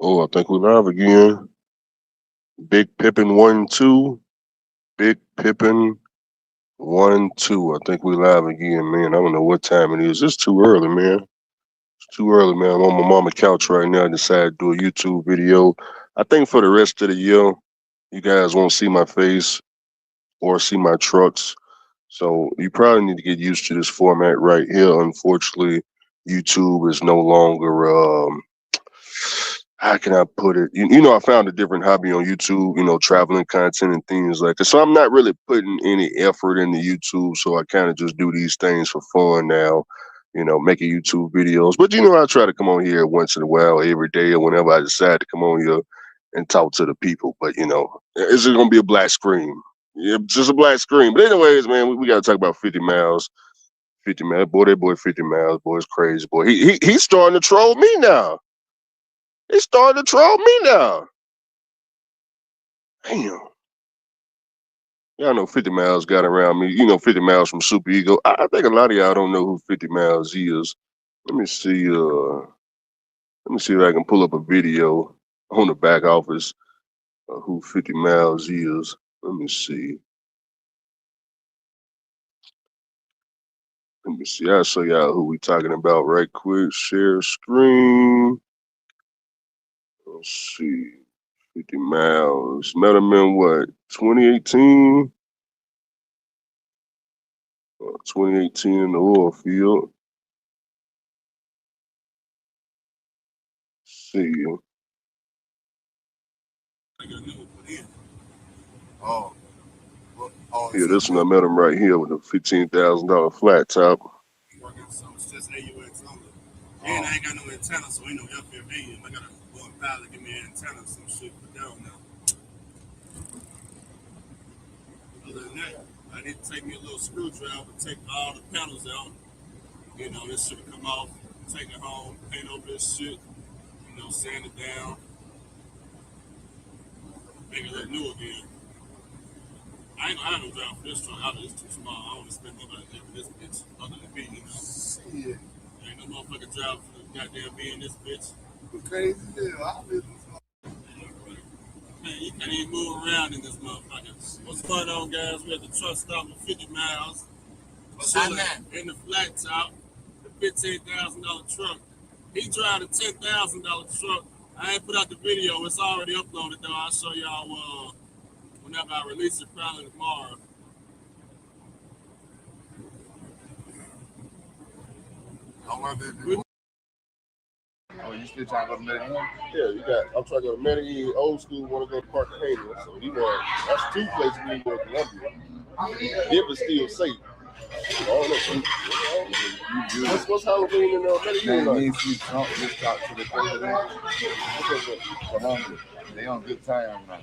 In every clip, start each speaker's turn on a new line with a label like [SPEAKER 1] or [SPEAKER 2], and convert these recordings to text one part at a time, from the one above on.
[SPEAKER 1] Oh, I think we live again. Big Pippin 1-2. Big Pippin 1-2. I think we live again, man. I don't know what time it is. It's too early, man. It's too early, man. I'm on my mama couch right now. I decided to do a YouTube video. I think for the rest of the year, you guys won't see my face or see my trucks. So you probably need to get used to this format right here. Unfortunately, YouTube is no longer how can I put it? I found a different hobby on YouTube, traveling content and things like that. So I'm not really putting any effort into YouTube. So I kind of just do these things for fun now, making YouTube videos. But, I try to come on here once in a while, every day, or whenever I decide to come on here and talk to the people. But, it's just going to be a black screen. Yeah, just a black screen. But, anyways, man, we got to talk about 50 miles. 50 miles. Boy, that boy 50 miles, boy, is crazy, boy. He's starting to troll me now. They starting to troll me now. Damn. Y'all know 50 Miles got around me. 50 Miles from Super Ego. I think a lot of y'all don't know who 50 Miles is. Let me see. Let me see if I can pull up a video on the back office of who 50 Miles is. Let me see. Let me see. I'll show y'all who we talking about right quick. Share screen. Let's see. 50 Miles. Met him in what? 2018? 2018 in the oil field. See.
[SPEAKER 2] Oh,
[SPEAKER 1] Yeah, this one I met him right here with a $15,000 flat top.
[SPEAKER 2] working some it's just AUX only. And I ain't got no antenna, so ain't no FFA. I gotta go and pilot, give me an antenna, some shit put down now. Other than that, I need to take me a little screwdriver, take all the panels out. This shit come off, take it home, paint over this shit, sand it down, make it look new again. I ain't no drive for this truck. It's too small. I don't want to spend nobody there for this bitch other than me. Shit. Ain't no motherfucking drive for the goddamn be in this bitch. You crazy hell. I live in this motherfucker. Man, you can't even move around in this motherfucker. What's going on, guys? We're at the truck stop with 50 miles. What's that? In the flat top, the $15,000 truck. He drive a $10,000 truck. I ain't put out the video. It's already uploaded, though. I'll show y'all whenever I release it, probably tomorrow.
[SPEAKER 3] Oh, you still trying to go to Medellin?
[SPEAKER 1] Yeah, I'm trying to go to Medellin, old school, want to go to Cartagena. So that's two places we need to go to Colombia. Dip is still safe. I don't know. What's Halloween in Medellin?
[SPEAKER 3] Man, me and see Trump just talked to the president. Colombia. They on good time now.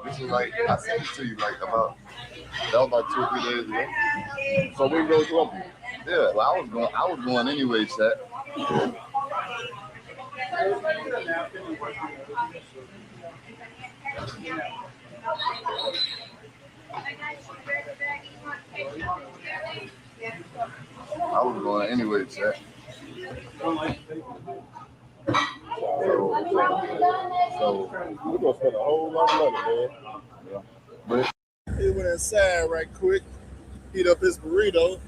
[SPEAKER 3] This is like, I sent it to you that was like 2 or 3 days ago.
[SPEAKER 1] So we go to Colombia.
[SPEAKER 3] Yeah, well, I was going anyway, chat. I was going anyway, chat.
[SPEAKER 1] So we're gonna spend a whole lot of money, man.
[SPEAKER 3] But
[SPEAKER 2] he went inside right quick, heat up his burrito.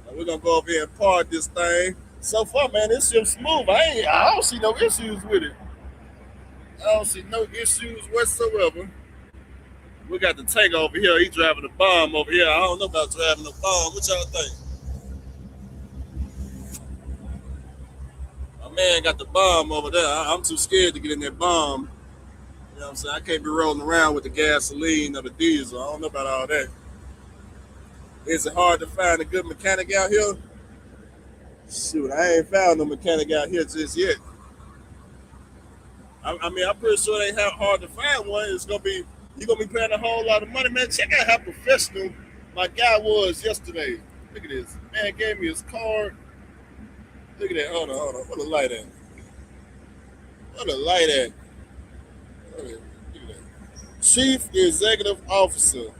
[SPEAKER 2] And we're gonna go over here and part this thing. So far, man, this shit's smooth. I don't see no issues with it. I don't see no issues whatsoever. We got the tank over here. He driving the bomb over here. I don't know about driving the bomb. What y'all think? My man got the bomb over there. I'm too scared to get in that bomb. You know what I'm saying? I can't be rolling around with the gasoline or the diesel. I don't know about all that. Is it hard to find a good mechanic out here? Shoot, I ain't found no mechanic out here just yet. I mean, I'm pretty sure it ain't hard to find one. You're gonna be paying a whole lot of money, man. Check out how professional my guy was yesterday. Look at this. Man gave me his card. Look at that. Hold on. What a light at? What a light at? Look at that. Chief Executive Officer.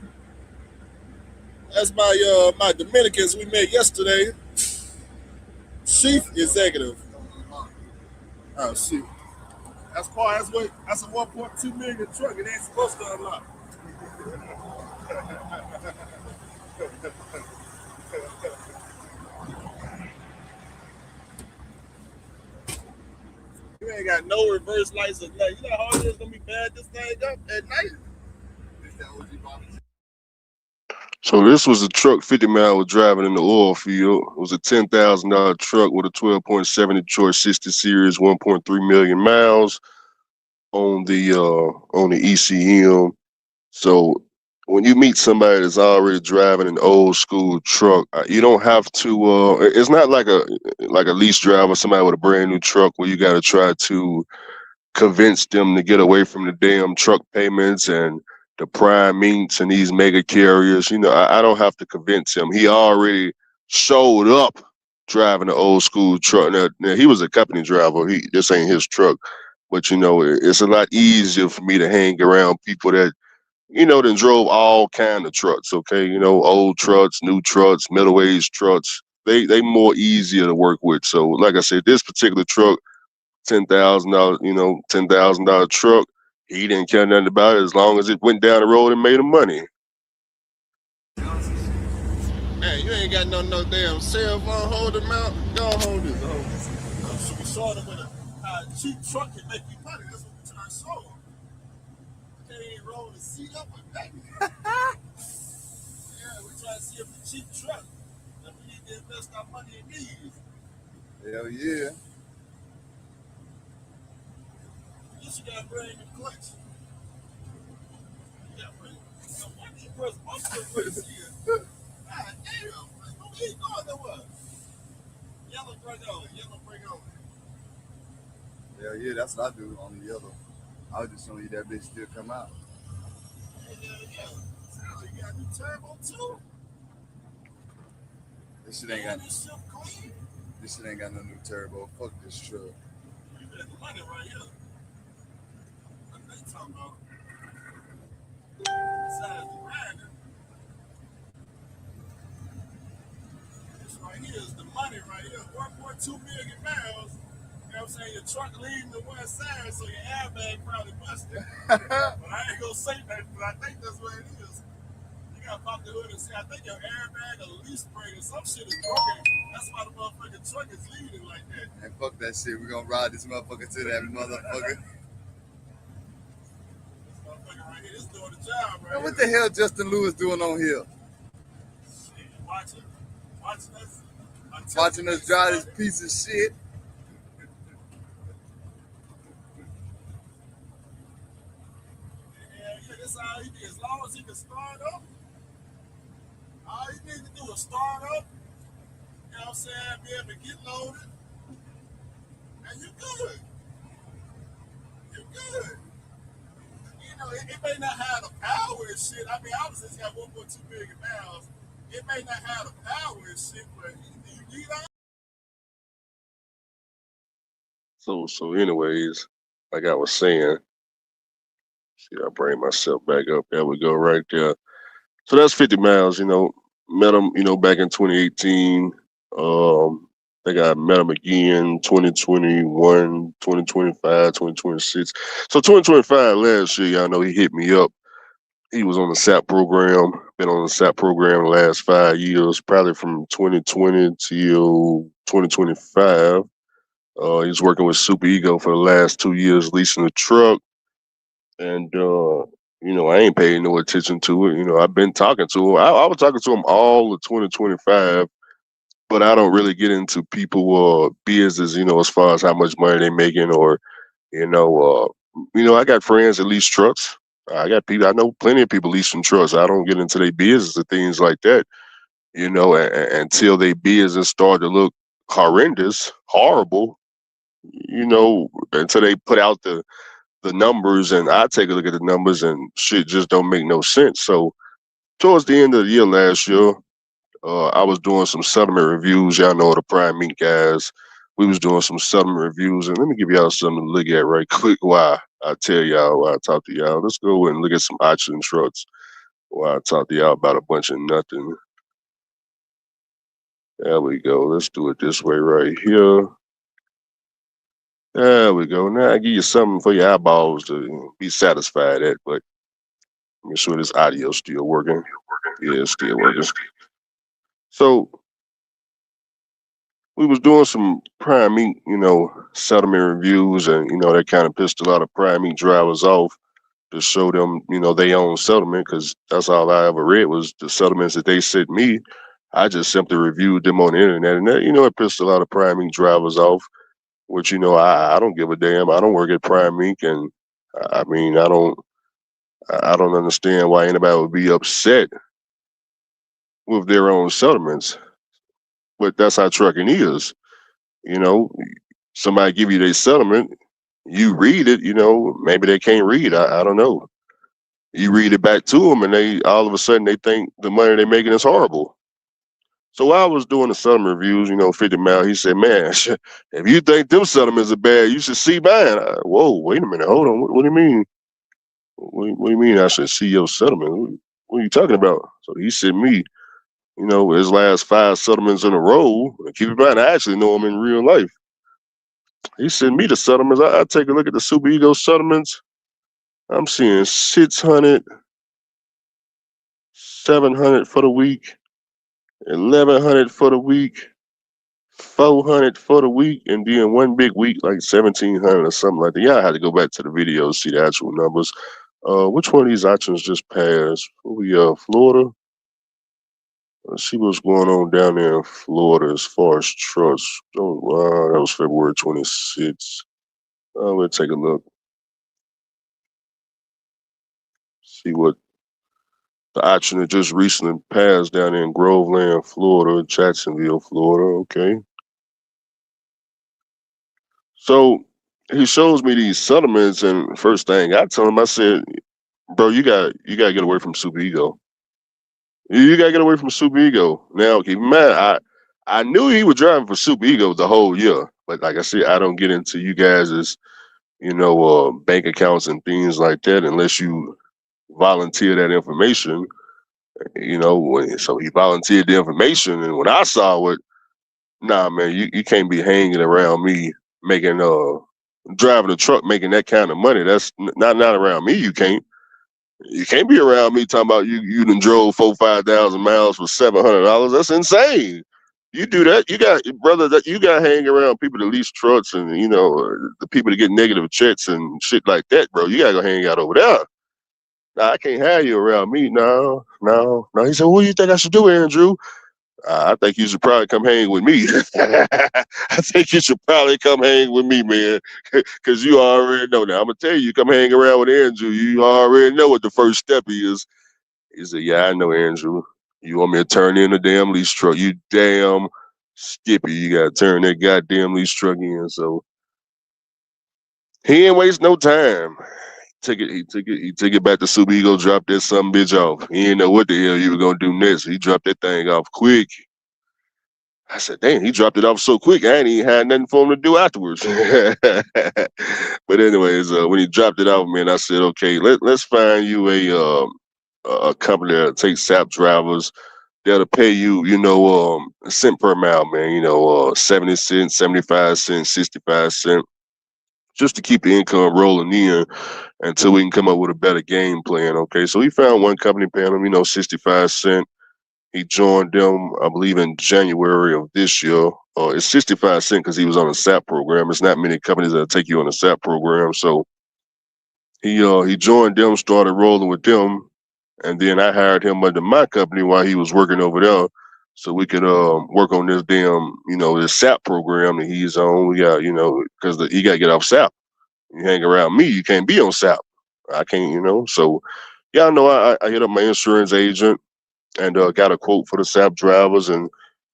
[SPEAKER 2] That's my Dominicans we met yesterday. Chief Executive. Oh, shoot. That's car. That's a 1.2 million truck. It ain't supposed to unlock. You ain't got no reverse lights or nothing. You know how hard it is gonna be bad this thing up at night. It's that OG Bobby.
[SPEAKER 1] So this was a truck 50 Mile was driving in the oil field. It was a $10,000 truck with a 12.7 Detroit 60 series, 1.3 million miles on the ECM. So when you meet somebody that's already driving an old school truck, you don't have to. It's not like a lease driver, somebody with a brand new truck where you got to try to convince them to get away from the damn truck payments and the prime meats and these mega carriers. I don't have to convince him. He already showed up driving an old school truck. Now he was a company driver. This ain't his truck, but it's a lot easier for me to hang around people that then drove all kind of trucks. Okay, old trucks, new trucks, middle aged trucks. They more easier to work with. So, like I said, this particular truck, $10,000, $10,000 truck. He didn't care nothing about it as long as it went down the road and made him money.
[SPEAKER 2] Man, you ain't got no damn cell phone holder mount. Go hold this. We saw them with a cheap truck can make you money. That's what we trying to show them. They ain't roll the seat up with that. Yeah, we trying to see if the cheap truck that we need to invest our money in these.
[SPEAKER 3] Hell yeah.
[SPEAKER 2] You should gotta bring the clutch. Yeah, bring the press bumper with here. God damn, we ain't going nowhere. Yellow bring on.
[SPEAKER 3] Hell yeah, that's what I do on the yellow. I was just showing you that bitch still come out.
[SPEAKER 2] Yeah. Sounds like you got a new turbo too.
[SPEAKER 3] This shit ain't got no new turbo. Fuck this truck.
[SPEAKER 2] You got the money right here. What they talking about? Besides the grinder. This right here is the money right here. 1.2 million miles. You know what I'm saying? Your truck leaning to one side, so your airbag probably busted. But I ain't gonna say that, but I think that's what it is. You gotta pop the hood and see. I think your airbag or leaf spring or some shit is broken. That's why the motherfucking truck is leaning like that.
[SPEAKER 3] And fuck that shit. We gonna ride this motherfucker to that motherfucker.
[SPEAKER 2] This motherfucker right here is doing the job right
[SPEAKER 3] Man, what
[SPEAKER 2] here.
[SPEAKER 3] the hell Justin Lewis doing on here?
[SPEAKER 2] Shit, watching us.
[SPEAKER 3] Watching us drive this piece of shit.
[SPEAKER 2] Yeah, that's all he did. As long as he can start up, all he needs to do is start up. You know what I'm saying? Be able to get loaded. And you good. It may not have the power and shit. I mean, obviously it's got 1.2 million miles. It may not have the power and shit, but do you need that?
[SPEAKER 1] So anyways, like I was saying, see, I bring myself back up. There we go, right there. So that's 50 miles. Met him, back in 2018. I think I met him again 2021, 2025, 2026. So 2025 last year, y'all know he hit me up. He was on the SAP program. Been on the SAP program the last 5 years, probably from 2020 till 2025. He's working with Super Ego for the last 2 years, leasing a truck. And, I ain't paying no attention to it. I've been talking to him. I was talking to him all of 2025, but I don't really get into people business, as far as how much money they making or, I got friends that lease trucks. I know plenty of people leasing trucks. I don't get into their business and things like that, until their business start to look horrible, until they put out the numbers and I take a look at the numbers and shit just don't make no sense. So towards the end of the year last year, I was doing some settlement reviews. Y'all know the Prime Meat guys. We was doing some settlement reviews, and let me give y'all something to look at right quick while I tell y'all, while I talk to y'all. Let's go and look at some auction trucks while I talk to y'all about a bunch of nothing. There we go. Let's do it this way right here. There we go. Now I give you something for your eyeballs to be satisfied at, but make sure this audio still working. Yeah, it's still working. So we was doing some prime meat, settlement reviews, and that kind of pissed a lot of prime meat drivers off to show them, they own settlement, because that's all I ever read was the settlements that they sent me. I just simply reviewed them on the internet, and that, it pissed a lot of prime meat drivers off. Which I don't give a damn. I don't work at Prime Meat, and I mean I don't understand why anybody would be upset with their own settlements. But that's how trucking is. You know, somebody give you their settlement, you read it. Maybe they can't read. I don't know. You read it back to them, and they all of a sudden they think the money they're making is horrible. So while I was doing the settlement reviews, 50 Mile, he said, man, if you think them settlements are bad, you should see mine. Whoa, wait a minute, hold on. What do you mean? What do you mean I should see your settlement? What are you talking about? So he sent me, his last 5 settlements in a row. And keep in mind, I actually know him in real life. He sent me the settlements. I take a look at the Super Ego settlements. I'm seeing 600, 700 for the week, 1,100 for the week, 400 for the week, and then one big week like 1,700 or something like that. Yeah, I had to go back to the video to see the actual numbers. Which one of these auctions just passed? Florida. Let's see what's going on down there in Florida as far as trucks. Oh, that was February 26th. We'll take a look. See what the auction that just recently passed down there in Groveland, Florida, Jacksonville, Florida. Okay. So he shows me these settlements, and first thing I tell him, I said, bro, you gotta get away from Super Ego. You gotta get away from Super Ego. Now, keep in mind, I knew he was driving for Super Ego the whole year, but like I said, I don't get into you guys' bank accounts and things like that unless you volunteer that information. So he volunteered the information, and when I saw it, nah, man, you can't be hanging around me making driving a truck making that kind of money. That's not around me. You can't. You can't be around me talking about you done drove 5,000 miles for $700. That's insane. You do that, you got brother that you got hang around people that lease trucks and the people that get negative checks and shit like that, bro. You gotta go hang out over there. Nah, I can't have you around me. No. He said, what do you think I should do, Andrew? I think you should probably come hang with me. I think you should probably come hang with me, man, because you already know. Now I'm gonna tell you, come hang around with Andrew. You already know what the first step is. He said, "Yeah, I know, Andrew. You want me to turn in a damn lease truck? You damn skippy. You gotta turn that goddamn lease truck in." So he ain't waste no time. He took it back to Super Ego, dropped that some bitch off. He didn't know what the hell you were gonna do next. He dropped that thing off quick. I said, damn, he dropped it off so quick. I ain't even had nothing for him to do afterwards. But anyways, when he dropped it off, man, I said, okay, let's find you a company that'll take SAP drivers. That'll pay you, a cent per mile, man. 70 cents, 75 cents, 65 cents, just to keep the income rolling in until we can come up with a better game plan. Okay, so he found one company paying him, 65 cents. He joined them, I believe, in January of this year. It's 65 cents because he was on a SAP program. It's not many companies that take you on a SAP program. So he joined them, started rolling with them, and then I hired him under my company while he was working over there, so we could work on this damn, this SAP program that he's on. We got, because he got to get off SAP. You hang around me, you can't be on SAP. I can't, So y'all know I hit up my insurance agent and got a quote for the SAP drivers, and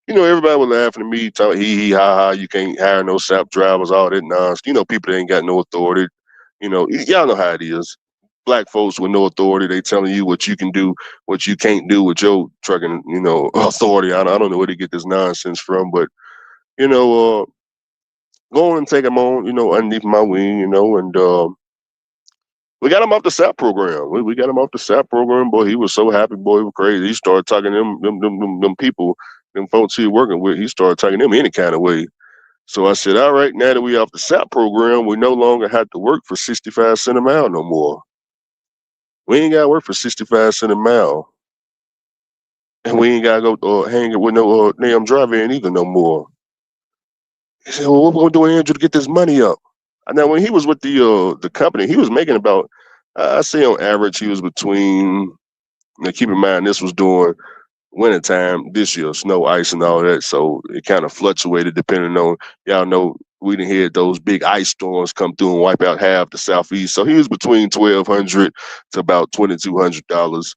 [SPEAKER 1] everybody was laughing at me, talking hee ha ha, you can't hire no SAP drivers, all that nonsense. People that ain't got no authority. Y'all know how it is. Black folks with no authority, they telling you what you can do, what you can't do with your trucking, authority. I don't know where they get this nonsense from, but go on and take them on, underneath my wing, and we got him off the SAP program. We got him off the SAP program. Boy, he was so happy. Boy, he was crazy. He started talking to them people, them folks he was working with. He started talking to them any kind of way. So I said, all right, now that we off the SAP program, we no longer have to work for 65 cents a mile no more. We ain't got to work for 65 cents a mile. And we ain't got to go hang with no damn driver in either no more. He said, well, what we going to do, Andrew, to get this money up? Now, when he was with the company, he was making about, I say on average, he was between, keep in mind, this was during wintertime this year, snow, ice, and all that. So it kind of fluctuated depending on, y'all know, we didn't had those big ice storms come through and wipe out half the southeast. So he was between $1,200 to about $2,200,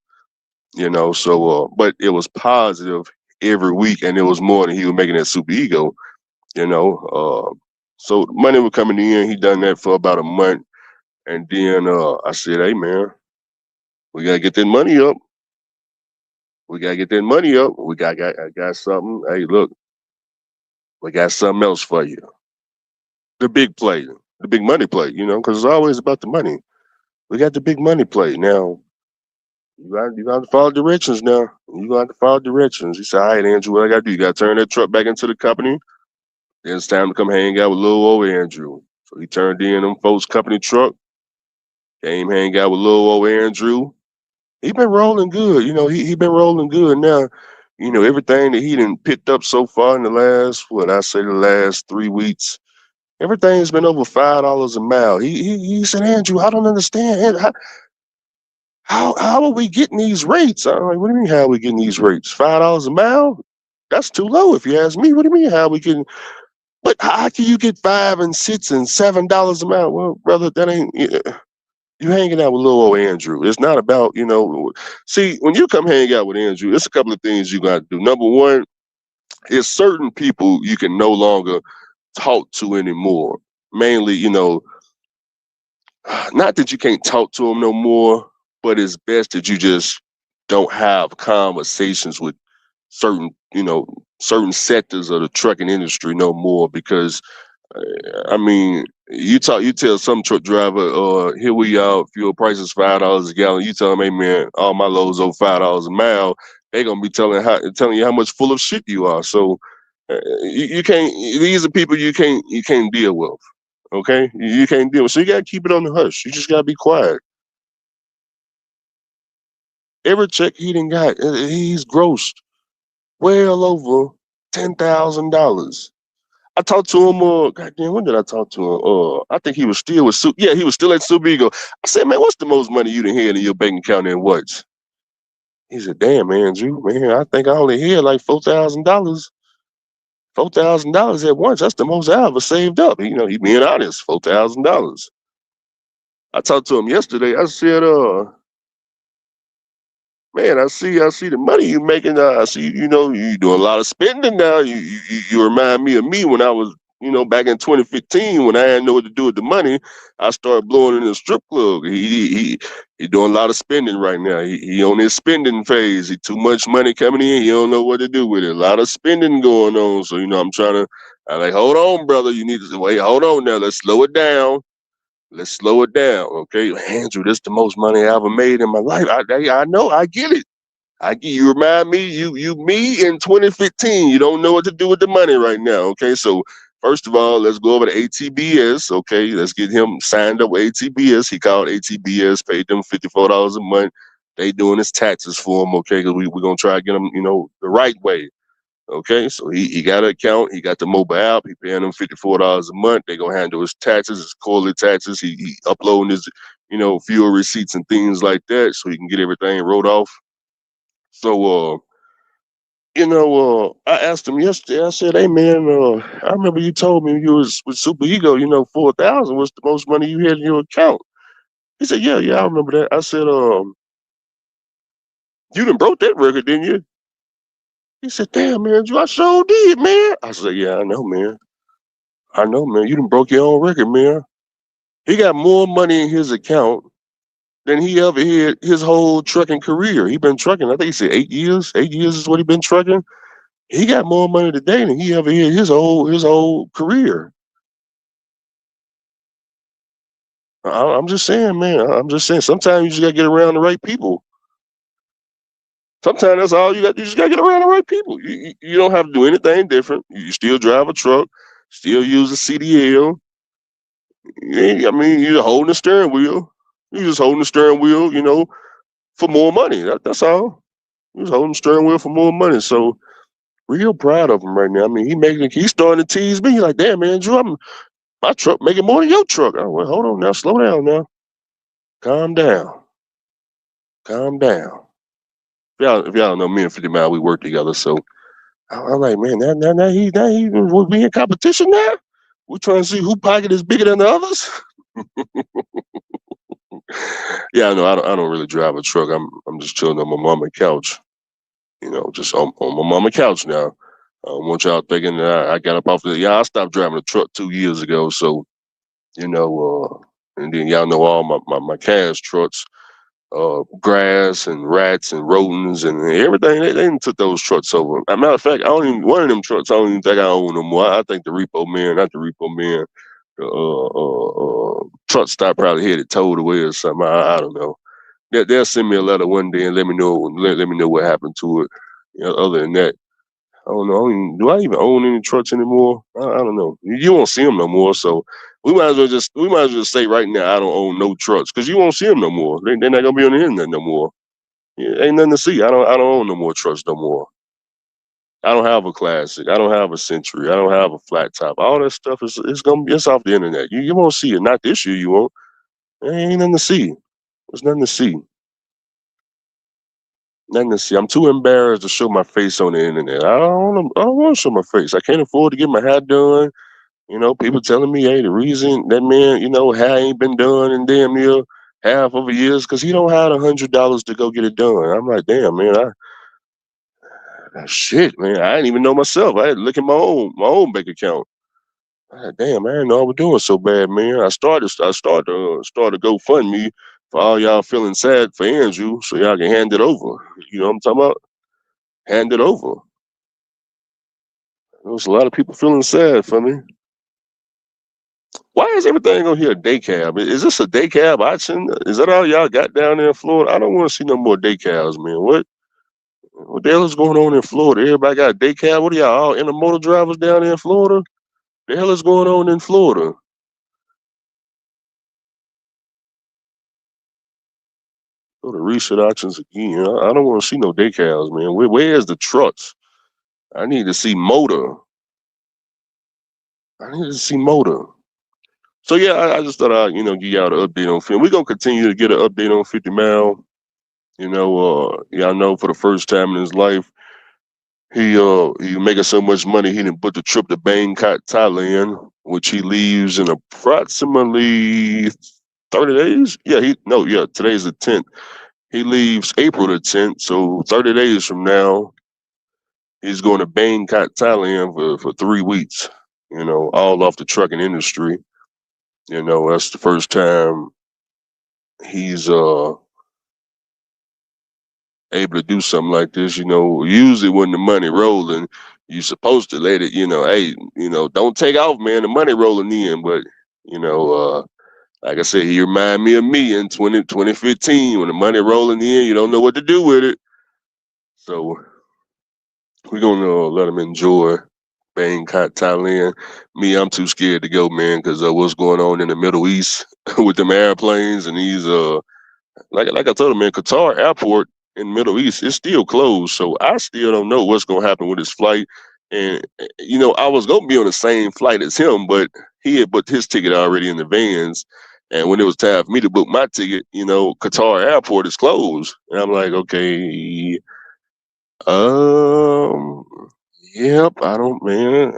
[SPEAKER 1] So, but it was positive every week, and it was more than he was making at Super Ego, So money was coming in. He done that for about a month, and then I said, "Hey man, we gotta get that money up. We gotta get that money up. I got something. Hey, look, we got something else for you. The big play, the big money play. Because it's always about the money. We got the big money play now. You got to follow directions now. You got to follow directions." He said, "All right, Andrew, what I got to do? You got to turn that truck back into the company. Then it's time to come hang out with little old Andrew." So he turned in them folks' company truck. Came hang out with little old Andrew. He been rolling good. He been rolling good now. Everything that he done picked up so far in the last, the last 3 weeks, everything's been over $5 a mile. He said, "Andrew, I don't understand. How are we getting these rates?" I'm like, "What do you mean how are we getting these rates? $5 a mile? That's too low if you ask me. What do you mean how we getting, but how can you get $5 and $6 and $7 a mile?" Well, brother, that ain't, you hanging out with little old Andrew. It's not about, see, when you come hang out with Andrew, it's a couple of things you got to do. Number one, is certain people you can no longer talk to anymore. Mainly, not that you can't talk to them no more, but it's best that you just don't have conversations with certain, certain sectors of the trucking industry no more, because I mean, you tell some truck driver, here we are, fuel prices $5 a gallon. You tell them, "Hey man, all my loads over $5 a mile." They gonna be telling you how much full of shit you are. So you can't. These are people you can't deal with. Okay, you can't deal with. So you gotta keep it on the hush. You just gotta be quiet. Every check he done got, he's grossed well over $10,000. I talked to him. Goddamn, when did I talk to him? I think he was still with Yeah, he was still at Super Ego. I said, "Man, what's the most money you done had in your bank account and what?" He said, "Damn, man, Drew, man, I think I only had like $4,000. $4,000 at once. That's the most I ever saved up." He being honest, $4,000. I talked to him yesterday. I said, "Man, I see the money you making. I see, you doing a lot of spending now. You remind me of me when I was, back in 2015 when I didn't know what to do with the money. I started blowing in the strip club. He doing a lot of spending right now. He on his spending phase. He too much money coming in. He don't know what to do with it. A lot of spending going on. So I'm like, hold on, brother. You need to wait. Hold on now. Let's slow it down. Let's slow it down, okay, Andrew. This is the most money I ever made in my life. I know. I get it. You remind me, me in 2015. You don't know what to do with the money right now. Okay, so first of all, let's go over to ATBS. Okay, let's get him signed up with ATBS. He called ATBS, paid them $54 a month. They doing his taxes for him. Okay, because we're gonna try to get him, the right way. Okay, so he got an account. He got the mobile app. He paying them $54 a month. They gonna handle his taxes, his quarterly taxes. He uploading his, fuel receipts and things like that, so he can get everything wrote off. So, I asked him yesterday. I said, "Hey man, I remember you told me you was with Super Ego. 4,000 was the most money you had in your account." He said, "Yeah, I remember that." I said, "You done broke that record, didn't you?" He said, "Damn man, I sure did, man." I said, "Yeah, I know, man. I know, man. You done broke your own record, man." He got more money in his account than he ever had his whole trucking career. He been trucking, I think he said 8 years. 8 years is what he been trucking. He got more money today than he ever had his whole career. I'm just saying, man. I'm just saying. Sometimes you just gotta get around the right people. Sometimes that's all you got. You just gotta get around the right people. You don't have to do anything different. You still drive a truck. still use a CDL. I mean, you're holding the steering wheel. You're just holding the steering wheel, for more money. That's all. He's holding the steering wheel for more money. So real proud of him right now. I mean, he's starting to tease me. He's like, damn, man, Drew, my truck making more than your truck. Oh, well, hold on now, slow down now. Calm down. Calm down. If y'all know me and 50 Mile, we work together. So I'm like, man, now we in competition now? We trying to see who pocket is bigger than the others? Yeah, no, I don't really drive a truck. I'm just chilling on my mama's couch. Just on my mama's couch now. I don't want y'all thinking that I got up off the. Yeah, I stopped driving a truck 2 years ago. So and then y'all know all my cash trucks, grass and rats and rodents and everything. They didn't took those trucks over. As a matter of fact, one of them trucks I don't even think I own no more. I think the repo man, not the repo man, truck stop probably had it towed away or something. I don't know. They'll send me a letter one day and let me know what happened to it. Other than that, I don't know. Do I even own any trucks anymore? I don't know. You won't see them no more. So we might as well just say right now I don't own no trucks because you won't see them no more. They're not gonna be on the internet no more. Yeah, ain't nothing to see. I don't own no more trucks no more. I don't have a classic. I don't have a Century. I don't have a flat top. All that stuff it's off the internet. You won't see it. Not this year. You won't. There ain't nothing to see. There's nothing to see. Nothing to see. I'm too embarrassed to show my face on the internet. I don't want to show my face. I can't afford to get my hair done. People telling me, hey, the reason that man, hair ain't been done in damn near half of a year is because he don't have $100 to go get it done. I'm like, damn, man, shit, man, I didn't even know myself. I had to look at my own bank account. Damn, I didn't know I was doing so bad, man. I started GoFundMe for all y'all feeling sad for Andrew, so y'all can hand it over. You know what I'm talking about? Hand it over. There was a lot of people feeling sad for me. Why is everything on here a day cab? Is this a day cab option? Is that all y'all got down there in Florida? I don't want to see no more day cabs, man. What the hell is going on in Florida? Everybody got a day cab? What are y'all all intermodal drivers down there in Florida? The hell is going on in Florida? Go to reset options again. I don't want to see no day cabs, man. Where's the trucks? I need to see motor. I need to see motor. So yeah, I just thought I'd give y'all the update on film. We're gonna continue to get an update on 50 Mile. Y'all know for the first time in his life, he making so much money he didn't book the trip to Bangkok, Thailand, which he leaves in approximately 30 days. Today's the 10th. He leaves April the 10th, so 30 days from now, he's going to Bangkok, Thailand for 3 weeks. All off the trucking industry. That's the first time he's able to do something like this. Usually when the money rolling, you're supposed to let it, hey, don't take off, man. The money rolling in, but like I said, he remind me of me in 2015 when the money rolling in, you don't know what to do with it. So we're gonna let him enjoy Bangkok, Thailand. Me, I'm too scared to go, man, because what's going on in the Middle East with them airplanes and these like I told him, man, Qatar airport in the Middle East is still closed, so I still don't know what's gonna happen with his flight. And I was gonna be on the same flight as him, but he had booked his ticket already in advance. And when it was time for me to book my ticket, Qatar airport is closed, and I'm like, okay, um, yep, I don't, man.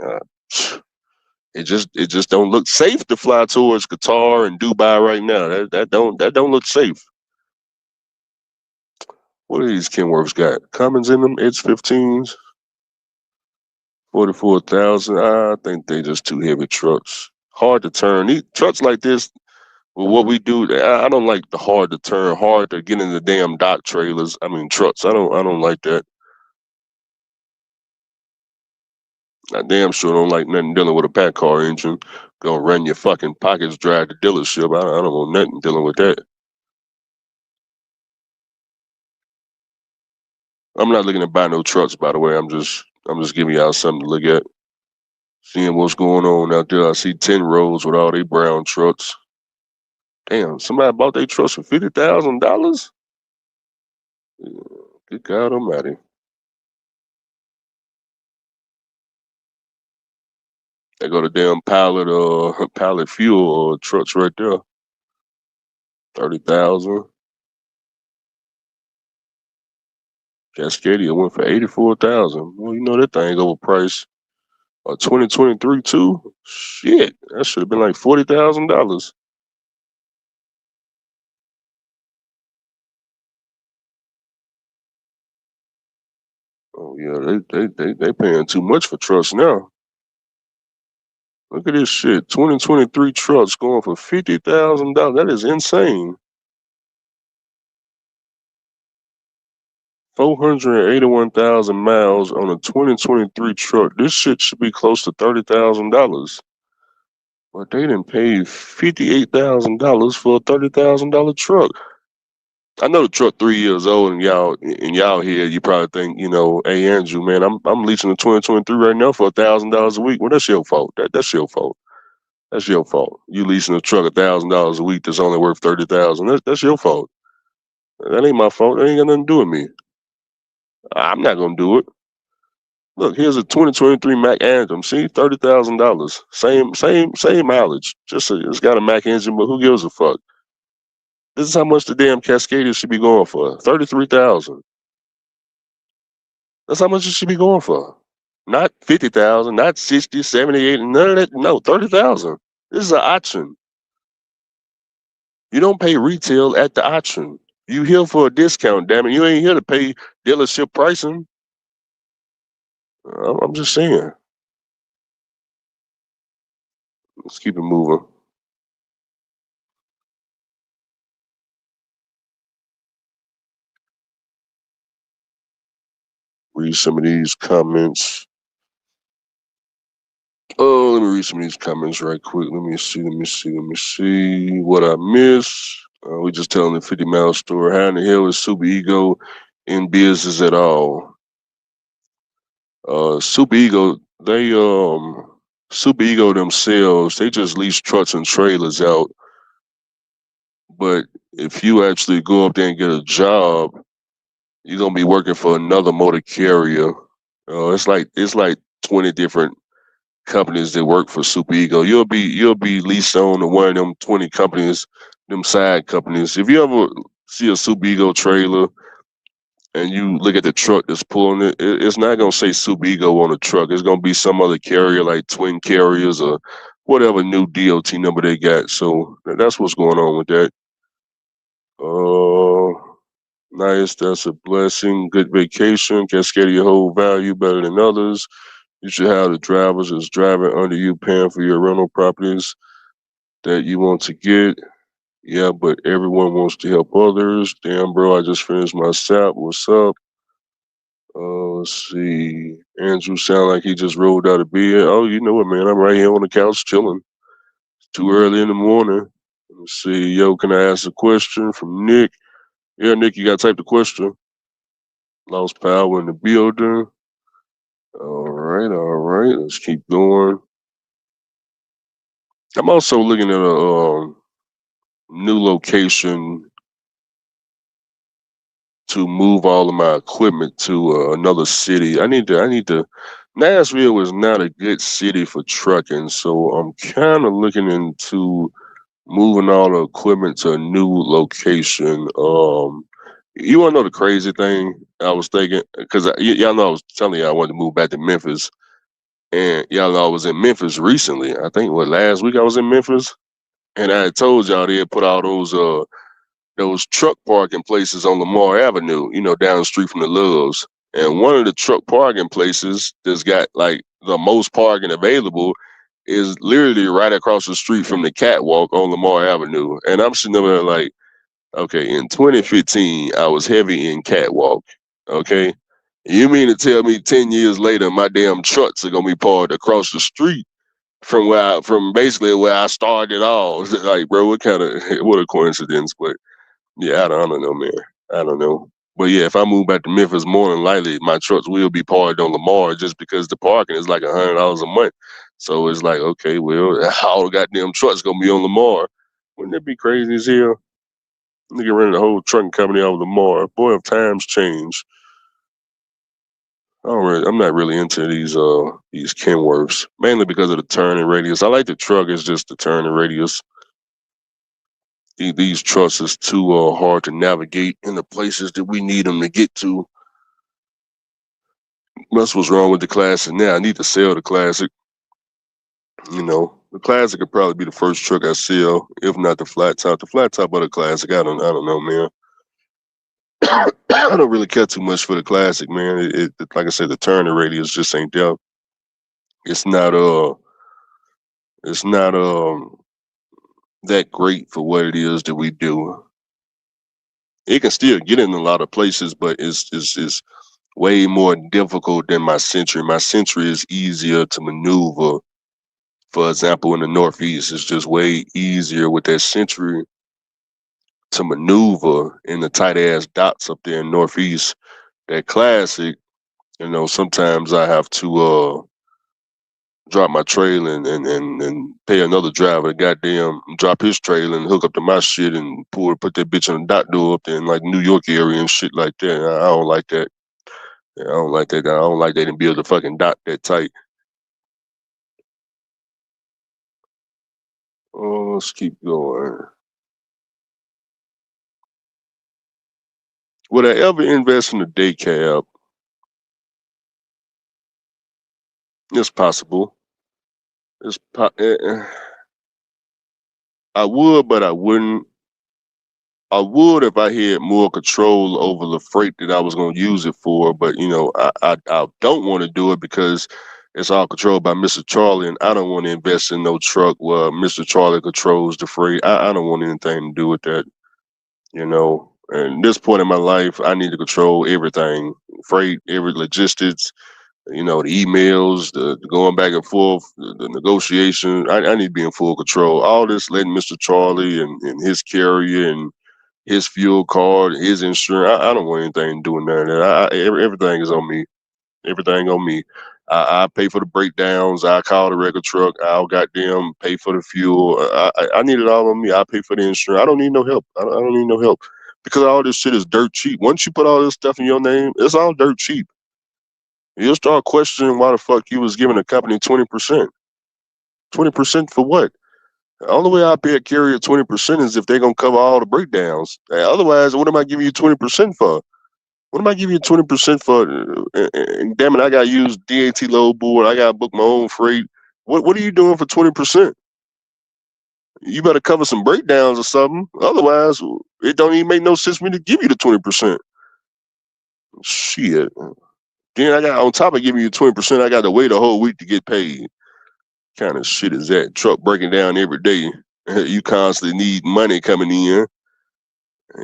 [SPEAKER 1] It just don't look safe to fly towards Qatar and Dubai right now. That don't look safe. What are these Kenworths got? Cummins in them? It's 15s. 44,000. I think they just too heavy trucks. Hard to turn. These trucks like this, well, what we do, I don't like the hard to turn, hard to get in the damn dock trailers. I mean trucks. I don't like that. I damn sure don't like nothing dealing with a pack car engine. Gonna run your fucking pockets dry at the dealership. I don't want nothing dealing with that. I'm not looking to buy no trucks, by the way. I'm just giving y'all something to look at. Seeing what's going on out there. I see 10 rows with all they brown trucks. Damn, somebody bought their trucks for $50,000? Good God almighty. They got a damn pallet fuel trucks right there. 30,000. Cascadia went for 84,000. Well, you know that thing overpriced. 2023 too. Shit, that should have been like $40,000. Oh yeah, they paying too much for trucks now. Look at this shit. 2023 trucks going for $50,000. That is insane. 481,000 miles on a 2023 truck. This shit should be close to $30,000. But they didn't pay $58,000 for a $30,000 truck. I know the truck 3 years old, and y'all here, you probably think, hey Andrew, man, I'm leasing a 2023 right now for $1,000 a week. Well, that's your fault. That's your fault. That's your fault. You leasing a truck $1,000 a week that's only worth $30,000. That's your fault. That ain't my fault. That ain't got nothing to do with me. I'm not gonna do it. Look, here's a 2023 Mac Anthem. See, $30,000. Same mileage. It's got a Mac engine, but who gives a fuck? This is how much the damn Cascadia should be going for. $33,000. That's how much it should be going for. Not 50,000, not 60, 78, none of that. No, 30,000. This is an auction. You don't pay retail at the auction. You here for a discount, damn it. You ain't here to pay dealership pricing. I'm just saying. Let's keep it moving. Read some of these comments. Oh, let me read some of these comments right quick. Let me see what I missed. We just telling the 50 Mile story. How in the hell is Super Ego in business at all? Super Ego, Super Ego themselves, they just lease trucks and trailers out. But if you actually go up there and get a job, you're gonna be working for another motor carrier. It's like 20 different companies that work for Super Ego. You'll be leased on to one of them 20 companies, them side companies. If you ever see a Super Ego trailer and you look at the truck that's pulling it, it's not gonna say Super Ego on the truck. It's gonna be some other carrier like Twin Carriers or whatever new DOT number they got. So that's what's going on with that. Nice. That's a blessing. Good vacation. Cascadia hold value better than others. You should have the drivers that's driving under you paying for your rental properties that you want to get. Yeah, but everyone wants to help others. Damn, bro, I just finished my SAP. What's up? Let's see. Andrew sound like he just rolled out of bed. Oh, you know what, man? I'm right here on the couch chilling. It's too early in the morning. Let's see. Yo, can I ask a question from Nick? Yeah, Nick, you got to type the question. Lost power in the building. All right. Let's keep going. I'm also looking at a new location to move all of my equipment to another city. I need to. Nashville is not a good city for trucking, so I'm kind of looking into moving all the equipment to a new location. You want to know the crazy thing? I was thinking because y'all know I was telling you I wanted to move back to Memphis, and y'all know I was in Memphis recently. I think last week I was in Memphis, and I had told y'all they had put all those truck parking places on Lamar Avenue, down the street from the Loves. And one of the truck parking places that's got like the most parking available is literally right across the street from the catwalk on Lamar Avenue. And I'm sitting there like, okay, in 2015, I was heavy in catwalk. Okay. You mean to tell me 10 years later, my damn trucks are going to be parked across the street from basically where I started all? Like, bro, what a coincidence. But yeah, I don't know, man. I don't know. But yeah, if I move back to Memphis, more than likely my trucks will be parked on Lamar just because the parking is like $100 a month. So it's like, okay, well, all the goddamn trucks gonna be on Lamar. Wouldn't that be crazy as hell? Nigga running the whole trucking company out of Lamar. Boy, if times change. I'm not really into these Kenworths, mainly because of the turning radius. I like the truck, it's just the turning radius. These trucks is too hard to navigate in the places that we need them to get to. That's what's wrong with the Classic now. I need to sell the Classic. You know, the Classic could probably be the first truck I sell, if not the flat top. The flat top of the Classic, I don't know, man. I don't really care too much for the Classic, man. It like I said, the turning radius just ain't there. It's not that great for what it is that we do. It can still get in a lot of places, but it's way more difficult than my Century. My Century is easier to maneuver. For example, in the Northeast, it's just way easier with that Century to maneuver in the tight ass dots up there in Northeast. That Classic, sometimes I have to drop my trailer and pay another driver to goddamn drop his trailer and hook up to my shit and put that bitch on the dock door up there in like New York area and shit like that. I don't like that. Yeah, I don't like that. I don't like they didn't build the fucking dock that tight. Oh, let's keep going. Would I ever invest in a day cab? It's possible. I would, but I wouldn't. I would if I had more control over the freight that I was going to use it for. But I don't want to do it because it's all controlled by Mr. Charlie, and I don't want to invest in no truck where Mr. Charlie controls the freight. I don't want anything to do with that. And this point in my life, I need to control everything: freight, every logistics. The emails, the going back and forth, the negotiation. I need to be in full control. All this letting Mr. Charlie and his carrier and his fuel card, his insurance. I don't want anything doing none of that. Everything is on me. Everything on me. I pay for the breakdowns. I call the record truck. I'll goddamn pay for the fuel. I need it all on me. I pay for the insurance. I don't need no help. I don't need no help because all this shit is dirt cheap. Once you put all this stuff in your name, it's all dirt cheap. You'll start questioning why the fuck you was giving the company 20%. 20% for what? The only way I pay a carrier 20% is if they're gonna cover all the breakdowns. Otherwise, what am I giving you 20% for? What am I giving you 20% for? And damn it, I got to use DAT load board. I got to book my own freight. What are you doing for 20%? You better cover some breakdowns or something. Otherwise, it don't even make no sense for me to give you the 20%. Shit. Then I got on top of giving you 20%, I got to wait a whole week to get paid. Kind of shit is that? Truck breaking down every day. You constantly need money coming in.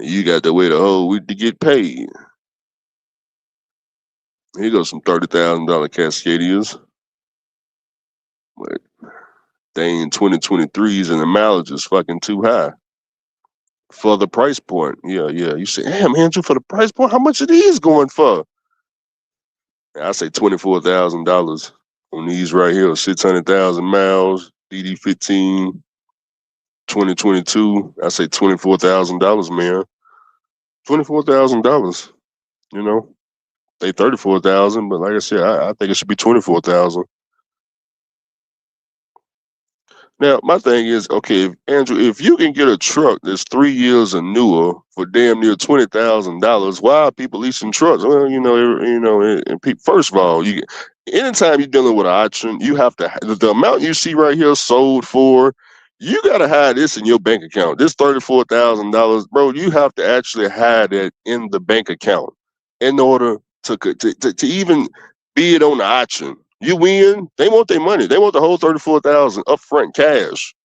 [SPEAKER 1] You got to wait a whole week to get paid. Here goes some $30,000 Cascadias. But dang 2023s and the mileage is fucking too high. For the price point. Yeah. You say, damn, Andrew, for the price point, how much are these going for? I say $24,000 on these right here, 600,000 miles, DD15, 2022. I say $24,000, man. $24,000. They 34,000, but like I said, I think it should be 24,000. Now, my thing is, okay, Andrew, if you can get a truck that's 3 years or newer for damn near $20,000, why are people leasing trucks? Well, first of all, anytime you're dealing with an auction, you have to the amount you see right here sold for. You gotta hide this in your bank account. This $34,000, bro. You have to actually hide it in the bank account in order to even bid on the auction. You win, they want their money. They want the whole $34,000 upfront cash.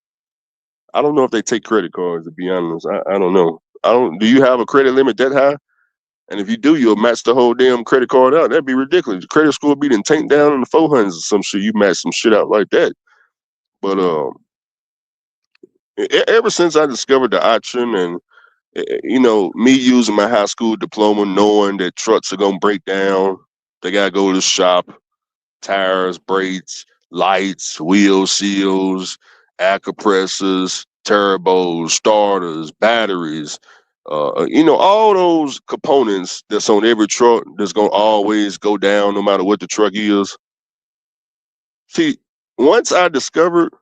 [SPEAKER 1] I don't know if they take credit cards, to be honest. I don't know. Do you have a credit limit that high? And if you do, you'll match the whole damn credit card out. That'd be ridiculous. The credit score be then tanked down in the 400s or some shit. You match some shit out like that. But ever since I discovered the auction and me using my high school diploma, knowing that trucks are gonna break down, they gotta go to the shop, tires, brakes, lights, wheel seals, air compressors, turbos, starters, batteries. All those components that's on every truck that's gonna always go down no matter what the truck is. See, once I discovered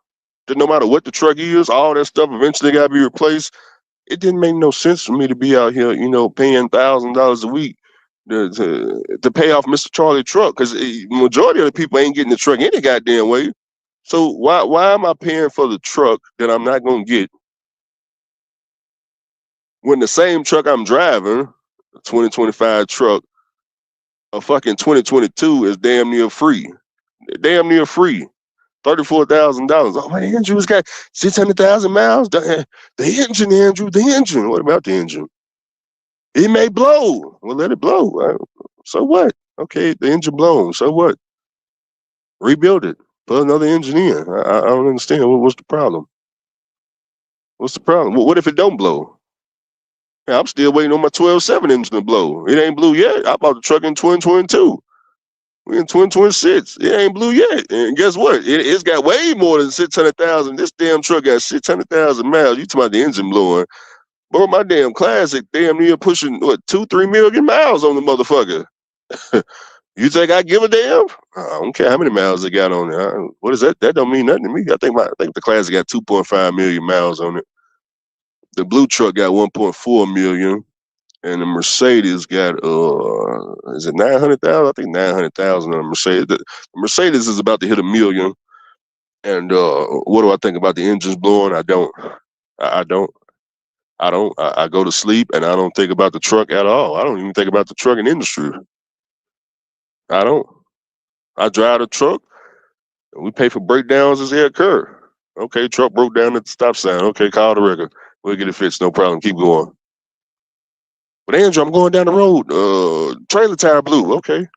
[SPEAKER 1] that no matter what the truck is, all that stuff eventually got to be replaced. It didn't make no sense for me to be out here, paying $1,000 a week to pay off Mr. Charlie truck, because majority of the people ain't getting the truck any goddamn way. So why am I paying for the truck that I'm not gonna get when the same truck I'm driving, a 2025 truck, a fucking 2022 is damn near free, $34,000. Oh, man, Andrew's got 600,000 miles. The engine, Andrew, the engine. What about the engine? It may blow. Well, let it blow. So what? Okay, the engine blown. So what? Rebuild it. Put another engine in. I don't understand. What's the problem? What's the problem? What if it don't blow? Yeah, I'm still waiting on my 12.7 engine to blow. It ain't blew yet. I bought the truck in 2022. We're in 2026. It ain't blue yet. And guess what? It's got way more than 600,000. This damn truck got 600,000 miles. You talking about the engine blowing. Bro, my damn Classic damn near pushing, 2-3 million miles on the motherfucker. You think I give a damn? I don't care how many miles it got on it. What is that? That don't mean nothing to me. I think the Classic got 2.5 million miles on it. The blue truck got 1.4 million. And the Mercedes got is it 900,000? I think 900,000 on the Mercedes. The Mercedes is about to hit 1 million. And what do I think about the engines blowing? I don't. I go to sleep and I don't think about the truck at all. I don't even think about the trucking industry. I don't. I drive the truck. And we pay for breakdowns as they occur. Okay, truck broke down at the stop sign. Okay, call the wrecker. We'll get it fixed. No problem. Keep going. But Andrew, I'm going down the road. Trailer tire blew. Okay,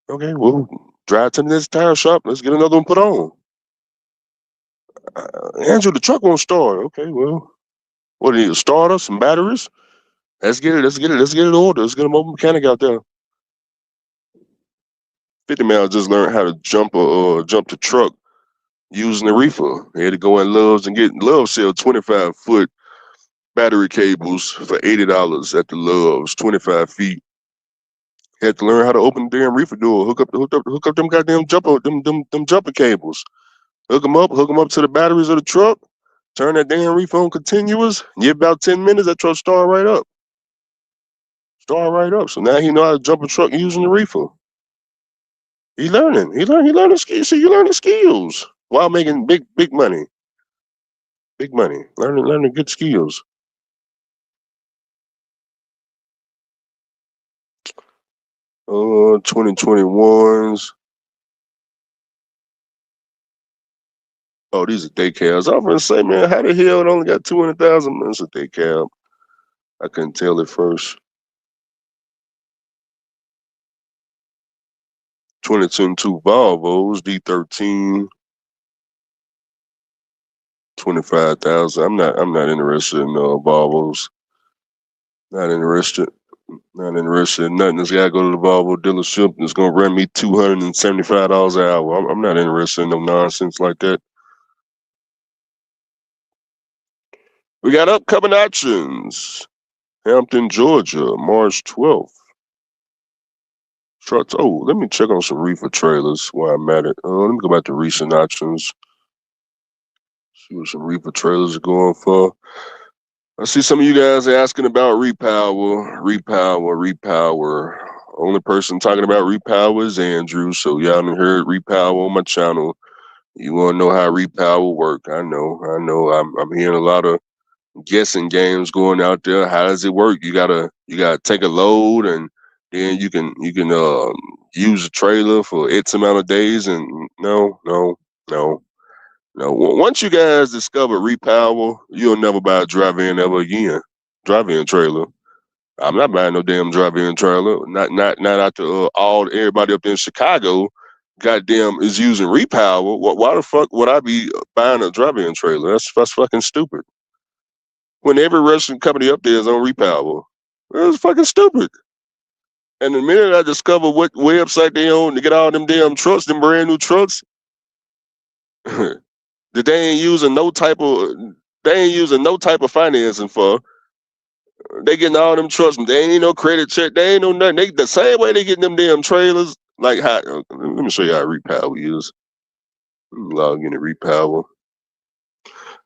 [SPEAKER 1] well, drive to the next tire shop. Let's get another one put on. Andrew, the truck won't start. Okay, well, what do you need? A starter, some batteries? Let's get it ordered. Let's get a mobile mechanic out there. 50 Mile just learned how to jump the truck using the reefer. He had to go in Love's and Love sell 25-foot battery cables for $80 at the Love's, 25 feet. Had to learn how to open the damn reefer door. Hook up them goddamn jumper cables. Hook them up to the batteries of the truck. Turn that damn reefer on continuous. Give about 10 minutes, that truck start right up. So now he know how to jump a truck using the reefer. He learning the skills. So you learn the skills while making big money. Big money. Learning good skills. Uh, 2021s. Oh, these are day cabs. I was gonna say, man, how the hell it only got 200,000 minutes a day cab? I couldn't tell at first. 2022 Volvos, D13, 25,000. I'm not interested in Volvos. Not interested in nothing. This guy go to the Volvo dealership and it's gonna rent me $275 an hour. I'm not interested in no nonsense like that. We got upcoming actions. Hampton, Georgia, March 12th. Trucks. Oh, let me check on some reefer trailers while I'm at it. Let me go back to recent options. See what some reefer trailers are going for. I see some of you guys are asking about repower. Only person talking about repower is Andrew. So y'all done heard repower on my channel. You want to know how repower work? I know. I'm hearing a lot of guessing games going out there. How does it work? You gotta take a load and then you can use a trailer for X amount of days. And no. Once you guys discover repower, you'll never buy a drive-in ever again. Drive-in trailer. I'm not buying no damn drive-in trailer. Not after everybody up there in Chicago, goddamn, is using repower. Why the fuck would I be buying a drive-in trailer? That's fucking stupid. When every Russian company up there is on repower, it's fucking stupid. And the minute I discover what website they own to get all them damn trucks, them brand new trucks, that they ain't using no type of financing for. They getting all them trucks. They ain't no credit check. They ain't no nothing. They the same way they getting them damn trailers. Like how? Let me show you how Repower is. Log in to Repower.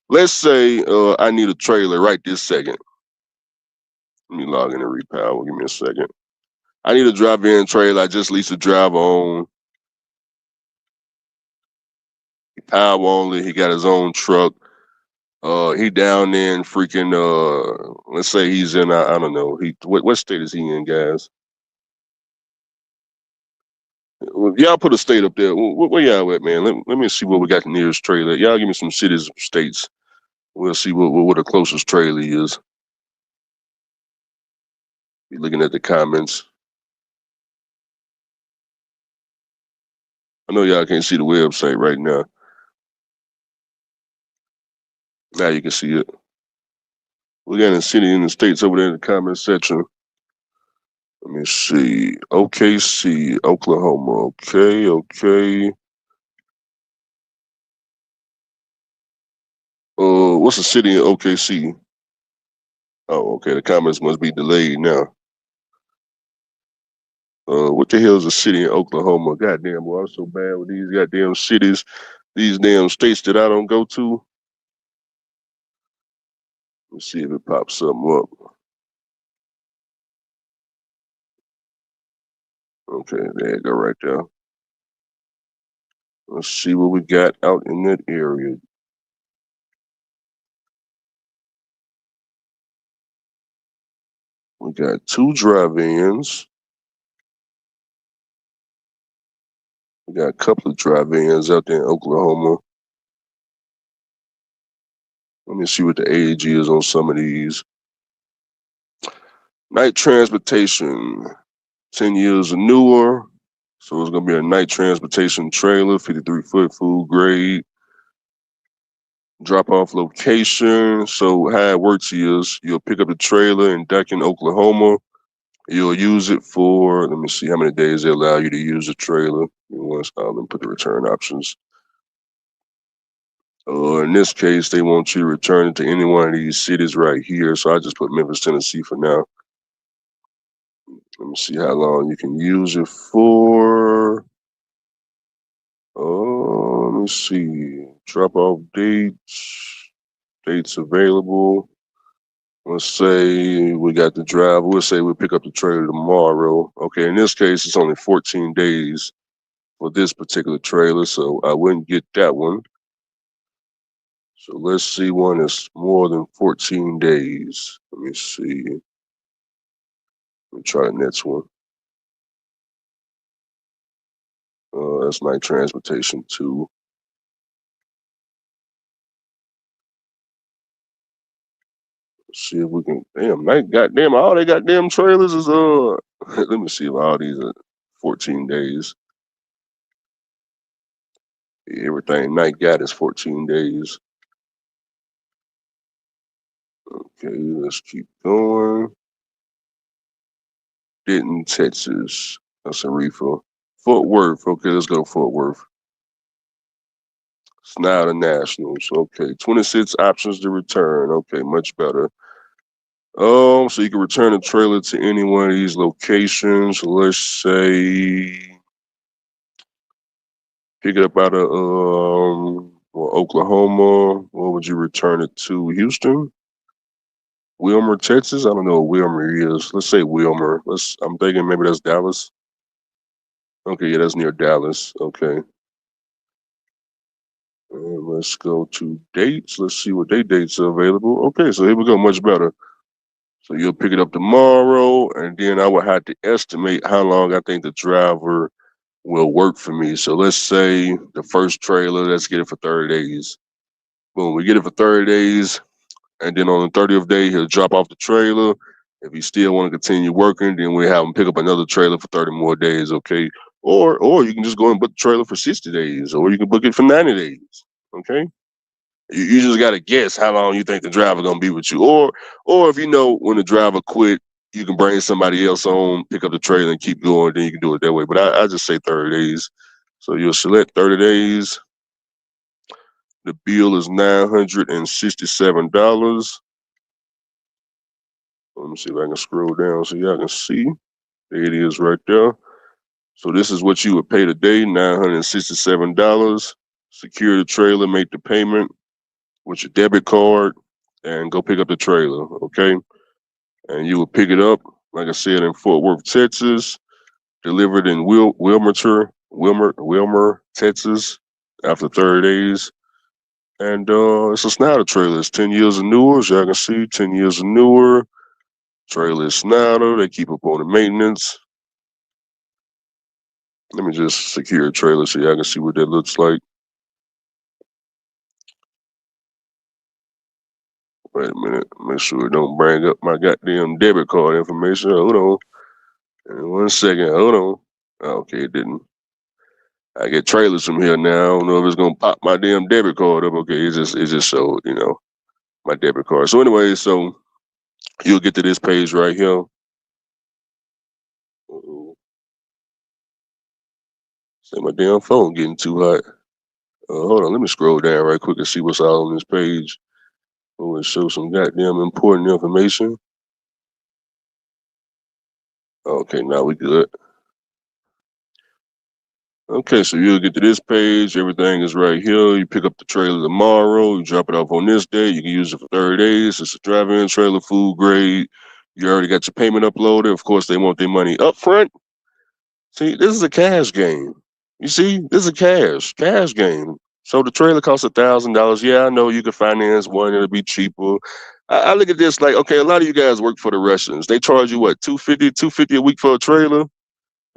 [SPEAKER 1] Let's say I need a trailer right this second. Let me log in to Repower. Give me a second. I need a drive-in trailer. I just leased a driver on. Power only. He got his own truck. He down there in freaking. Let's say he's in. I don't know. What state is he in, guys? Y'all put a state up there. Where y'all at, man? Let me see what we got the nearest trailer. Y'all give me some cities, states. We'll see what the closest trailer is. Be looking at the comments. I know y'all can't see the website right now. Now you can see it. We got a city in the states over there in the comment section. Let me see. OKC, Oklahoma. Okay. What's the city in OKC? Oh, okay. The comments must be delayed now. What the hell is a city in Oklahoma? Goddamn, boy, I'm so bad with these goddamn cities, these damn states that I don't go to. Let's see if it pops something up. Okay, there you go right there. Let's see what we got out in that area. We got 2 drive-ins. We got a couple of drive-ins out there in Oklahoma. Let me see what the age is on some of these. Night transportation, 10 years or newer. So it's going to be a night transportation trailer, 53-foot full grade. Drop-off location. So how it works is you'll pick up the trailer in Duncan, Oklahoma. You'll use it for, let me see how many days they allow you to use the trailer. Let me put the return options. In this case, they want you to return it to any one of these cities right here. So I just put Memphis, Tennessee for now. Let me see how long you can use it for. Let me see. Drop off dates available. Let's say we got the drive. We'll say we pick up the trailer tomorrow. Okay, in this case, it's only 14 days for this particular trailer, so I wouldn't get that one. So let's see one that's more than 14 days. Let me see. Let me try the next one. That's night transportation too. Let's see if we can. Goddamn, all they goddamn trailers is let me see if all these are 14 days. Everything night got is 14 days. Okay, let's keep going. Denton, Texas. That's a refill. Fort Worth. Okay, let's go Fort Worth. It's now the Nationals. Okay, 26 options to return. Okay, much better. So you can return a trailer to any one of these locations. Let's say pick it up out of Oklahoma. What would you return it to? Houston? Wilmer, Texas? I don't know what Wilmer is. Let's say Wilmer. I'm thinking maybe that's Dallas. Okay, yeah, that's near Dallas. Okay. And let's go to dates. Let's see what dates are available. Okay, so here we go. Much better. So you'll pick it up tomorrow, and then I would have to estimate how long I think the driver will work for me. So let's say the first trailer, let's get it for 30 days. Boom, we get it for 30 days, and then on the 30th day, he'll drop off the trailer. If he still want to continue working, then we have him pick up another trailer for 30 more days, okay? Or you can just go and book the trailer for 60 days, or you can book it for 90 days, okay? You just got to guess how long you think the driver going to be with you. Or if you know when the driver quit, you can bring somebody else on, pick up the trailer and keep going, then you can do it that way. But I just say 30 days. So you'll select 30 days. The bill is $967. Let me see if I can scroll down so y'all can see. There it is right there. So this is what you would pay today, $967. Secure the trailer, make the payment with your debit card, and go pick up the trailer, okay? And you will pick it up, like I said, in Fort Worth, Texas, delivered in Wilmer, Texas, after 30 days. And it's a Snyder trailer. It's 10 years or newer, as y'all can see, 10 years or newer. Trailer is Snyder. They keep up on the maintenance. Let me just secure a trailer so y'all can see what that looks like. Wait a minute. Make sure it don't bring up my goddamn debit card information. Hold on. 1 second. Hold on. Okay, it didn't. I get trailers from here now. I don't know if it's gonna pop my damn debit card up. Okay, it just showed, my debit card. So anyway, so you'll get to this page right here. Say my damn phone getting too hot. Hold on, let me scroll down right quick and see what's all on this page. I'm gonna show some goddamn important information. Okay, now we good. Okay, so you'll get to this page. Everything is right here. You pick up the trailer tomorrow. You drop it off on this day. You can use it for 30 days. It's a drive-in trailer, food grade. You already got your payment uploaded. Of course, they want their money up front. See, this is a cash game. You see, this is a cash game. So the trailer costs $1,000. Yeah, I know you can finance one. It'll be cheaper. I look at this like, okay, a lot of you guys work for the Russians. They charge you what, $250 a week for a trailer?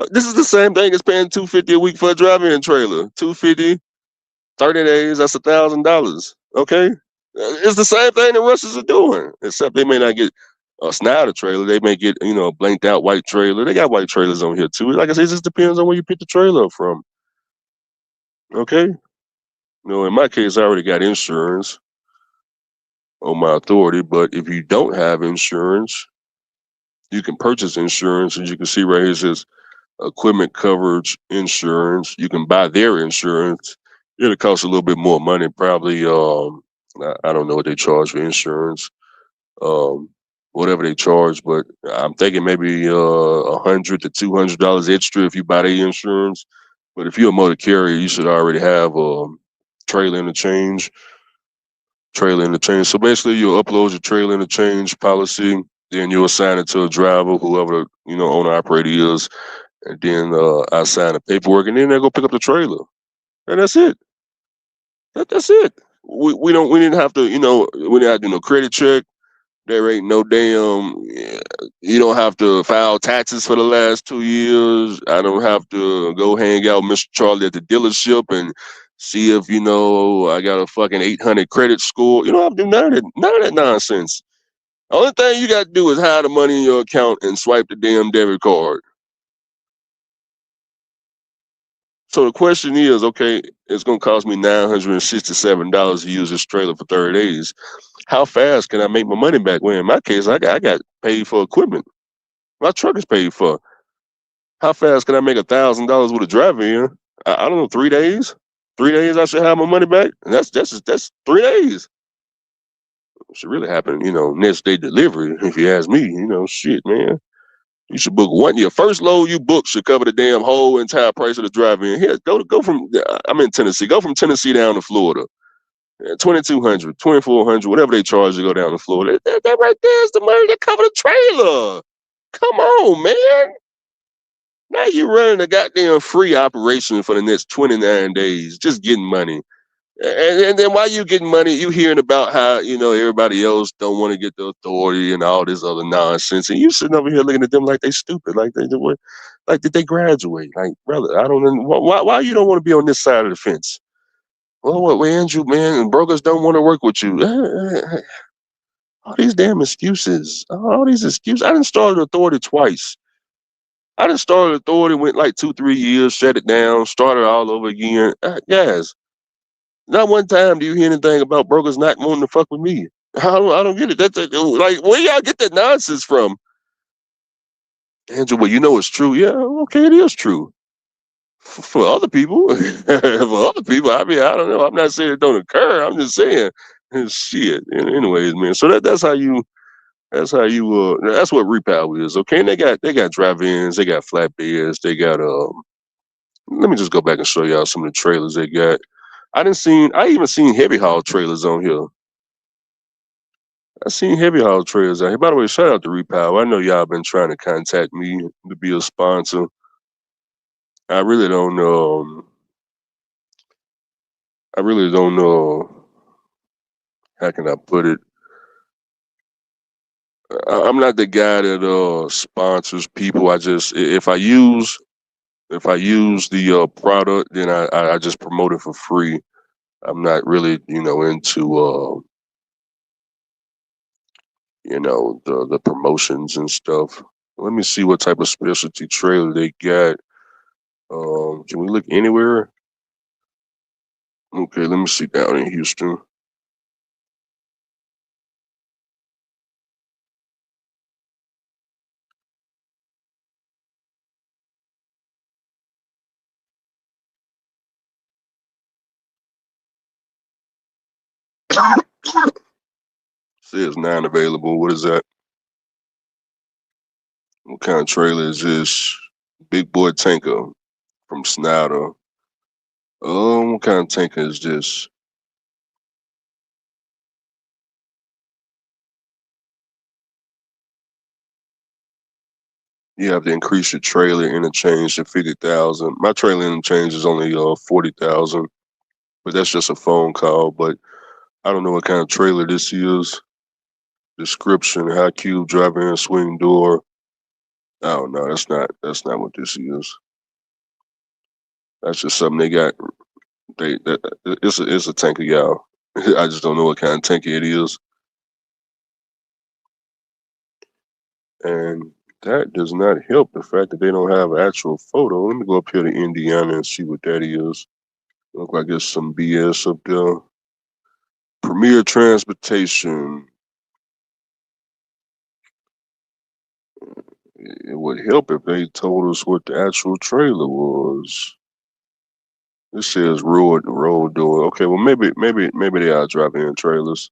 [SPEAKER 1] This is the same thing as paying $250 a week for a drive-in trailer. $250, 30 days, that's $1,000. Okay? It's the same thing the Russians are doing, except they may not get a Snyder trailer. They may get, a blanked out white trailer. They got white trailers on here too. Like I said, it just depends on where you pick the trailer up from. Okay? In my case, I already got insurance on my authority, but if you don't have insurance, you can purchase insurance. As you can see right here, it says equipment coverage insurance. You can buy their insurance. It'll cost a little bit more money, probably. I don't know what they charge for insurance, whatever they charge, but I'm thinking maybe $100 to $200 extra if you buy their insurance. But if you're a motor carrier, you should already have trailer interchange. So basically, you'll upload your trailer interchange policy, then you'll assign it to a driver, whoever owner operator is, and then I sign the paperwork, and then they go pick up the trailer, and that's it. That's it. We didn't have to we didn't have to do no credit check. There ain't no damn. You don't have to file taxes for the last 2 years. I don't have to go hang out with Mr. Charlie at the dealership and see if I got a fucking 800 credit score. You don't have to do none of that nonsense. The only thing you got to do is hide the money in your account and swipe the damn debit card. So the question is, okay, it's going to cost me $967 to use this trailer for 30 days. How fast can I make my money back? Well, in my case, I got paid for equipment. My truck is paid for. How fast can I make $1,000 with a drive-in? I don't know, 3 days? 3 days I should have my money back? And that's 3 days. It should really happen, next day delivery, if you ask me. Shit, man. You should book one. Your first load you book should cover the damn whole entire price of the drive-in. Here, go from. I'm in Tennessee. Go from Tennessee down to Florida. $2,200, $2,400, whatever they charge to go down to Florida. That right there is the money to cover the trailer. Come on, man. Now you're running a goddamn free operation for the next 29 days, just getting money. And then while you getting money, you hearing about how, everybody else don't want to get the authority and all this other nonsense. And you sitting over here looking at them like they stupid, did they graduate? Like, brother, I don't know. Why you don't want to be on this side of the fence? Well, Andrew, man, brokers don't want to work with you. All these damn excuses. All these excuses. I done started authority twice. I done started authority, went like 2-3 years, shut it down, started all over again. Guys. Not one time do you hear anything about brokers not wanting to fuck with me. I don't get it. That's like, where y'all get that nonsense from? Andrew, well, it's true. Yeah, okay, it is true. For other people, for other people, I mean, I don't know. I'm not saying it don't occur. I'm just saying, shit. Anyways, man. So that's how you. That's how you. That's what repower is. Okay, and they got drive-ins, they got flatbeds, they got. Let me just go back and show y'all some of the trailers they got. I even seen heavy haul trailers on here. I seen heavy haul trailers out here. By the way, shout out to Repower. I know y'all been trying to contact me to be a sponsor. I really don't know. I really don't know. How can I put it? I'm not the guy that sponsors people. I just if I use the product, then I just promote it for free. I'm not really into the promotions and stuff. Let me see what type of specialty trailer they got. Can we look anywhere? Okay, let me see down in Houston. Says 9 available. What is that? What kind of trailer is this? Big boy tanker from Snyder. What kind of tanker is this? You have to increase your trailer interchange to 50,000. My trailer interchange is only 40,000, but that's just a phone call. But I don't know what kind of trailer this is. Description: high cube drive-in swing door. I don't know. That's not what this is. That's just something they got. It's a tanker, y'all. I just don't know what kind of tanker it is. And that does not help the fact that they don't have an actual photo. Let me go up here to Indiana and see what that is. Look like it's some BS up there. Premier Transportation. It would help if they told us what the actual trailer was. This says road door. Okay, well maybe they are driving trailers.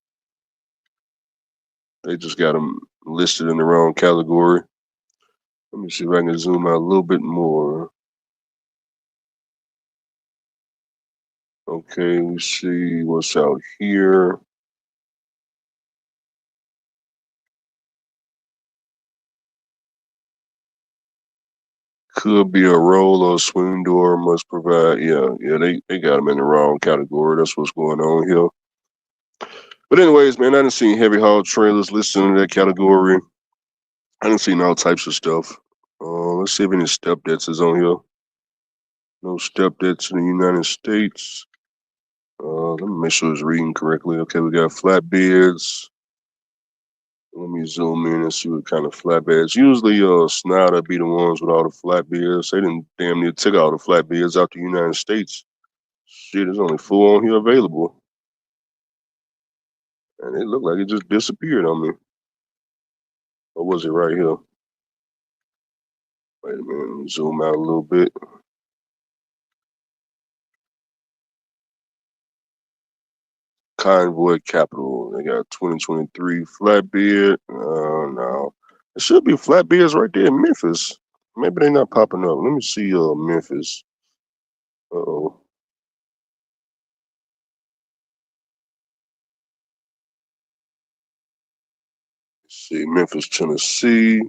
[SPEAKER 1] They just got them listed in the wrong category. Let me see if I can zoom out a little bit more. Okay, we see what's out here. Could be a roll or a swing door. Must provide. Yeah. They got them in the wrong category. That's what's going on here. But anyways, man, I didn't see heavy haul trailers listed in that category. I didn't see all types of stuff. Let's see if any step debts is on here. No step debts in the United States. Let me make sure it's reading correctly. Okay, we got flatbeds. Let me zoom in and see what kind of flatbeds. Usually, Snyder be the ones with all the flatbeds. They didn't damn near took all the flatbeds out the United States. Shit, there's only 4 on here available. And it looked like it just disappeared on me. Or was it right here? Wait a minute, let me zoom out a little bit. Convoy Capital. They got 2023 flatbed. No. It should be flatbeds right there in Memphis. Maybe they're not popping up. Let me see Memphis. Uh-oh. See, Memphis, Tennessee.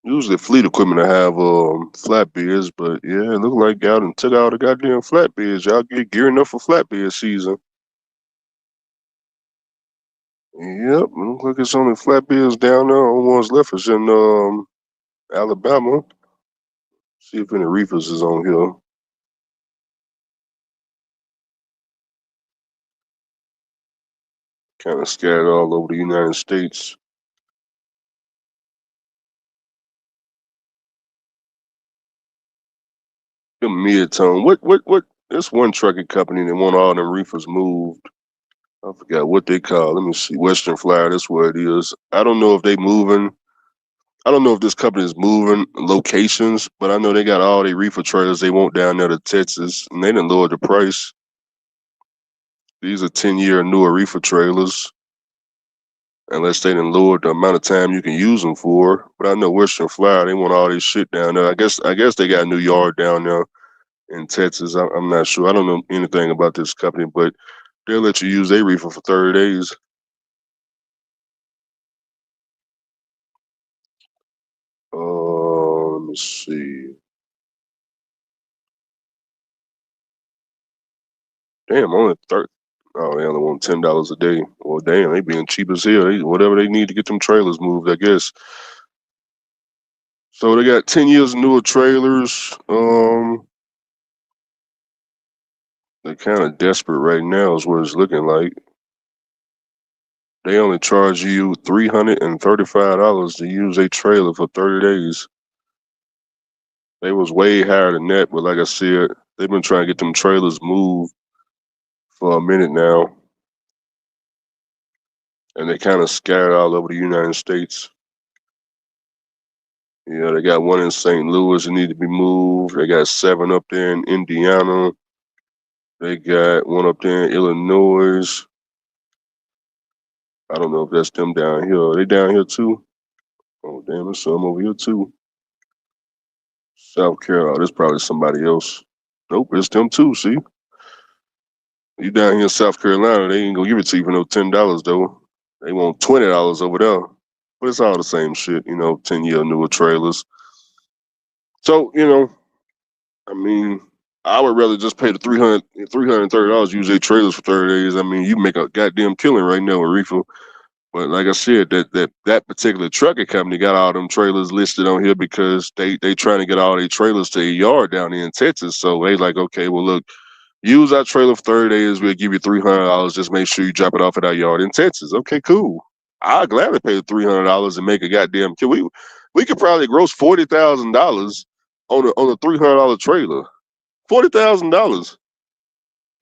[SPEAKER 1] Usually fleet equipment to have flatbeds, but yeah, it looked like y'all done took out the goddamn flatbeds. Y'all get gearing up for flatbed season. Yep, it looks like it's only flatbeds down there. Only ones left is in Alabama. See if any reefers is on here. Kind of scattered all over the United States. The mid-tone. What? There's one trucking company that want all them reefers moved. I forgot what they call. Let me see. Western Flyer. That's where it is. I don't know if they moving. I don't know if this company is moving locations, but I know they got all their reefer trailers they want down there to Texas, and they didn't lower the price. These are 10-year newer reefer trailers, unless they didn't lower the amount of time you can use them for. But I know Western Flyer, they want all this shit down there. I guess they got a new yard down there in Texas. I'm not sure. I don't know anything about this company, but they'll let you use their reefer for 30 days. Let me see. Damn, only 30. Oh, they only want $10 a day. Well, damn, they being cheap as hell. Whatever they need to get them trailers moved, I guess. So they got 10 years newer trailers. They're kind of desperate right now, is what it's looking like. They only charge you $335 to use a trailer for 30 days. They was way higher than that, but like I said, they've been trying to get them trailers moved for a minute now, and they kind of scattered all over the United States. Yeah, they got one in St. Louis that need to be moved. They got 7 up there in Indiana. They got one up there in Illinois. I don't know if that's them down here. Are they down here too? Oh, damn, there's some over here too. South Carolina. There's probably somebody else. Nope, it's them too, see? You down here in South Carolina, they ain't gonna give it to you for no $10 though. They want $20 over there. But it's all the same shit, 10-year newer trailers. So, I mean, I would rather just pay the $330 use their trailers for 30 days. I mean, you make a goddamn killing right now with reefer. But like I said, that particular trucking company got all them trailers listed on here because they trying to get all their trailers to a yard down there in Texas. So they like, okay, well look, use our trailer for 30 days. We'll give you $300. Just make sure you drop it off at our yard in Texas. Okay, cool. I'll gladly pay the $300 and make a goddamn kill. We could probably gross $40,000 on a $300 trailer. $40,000.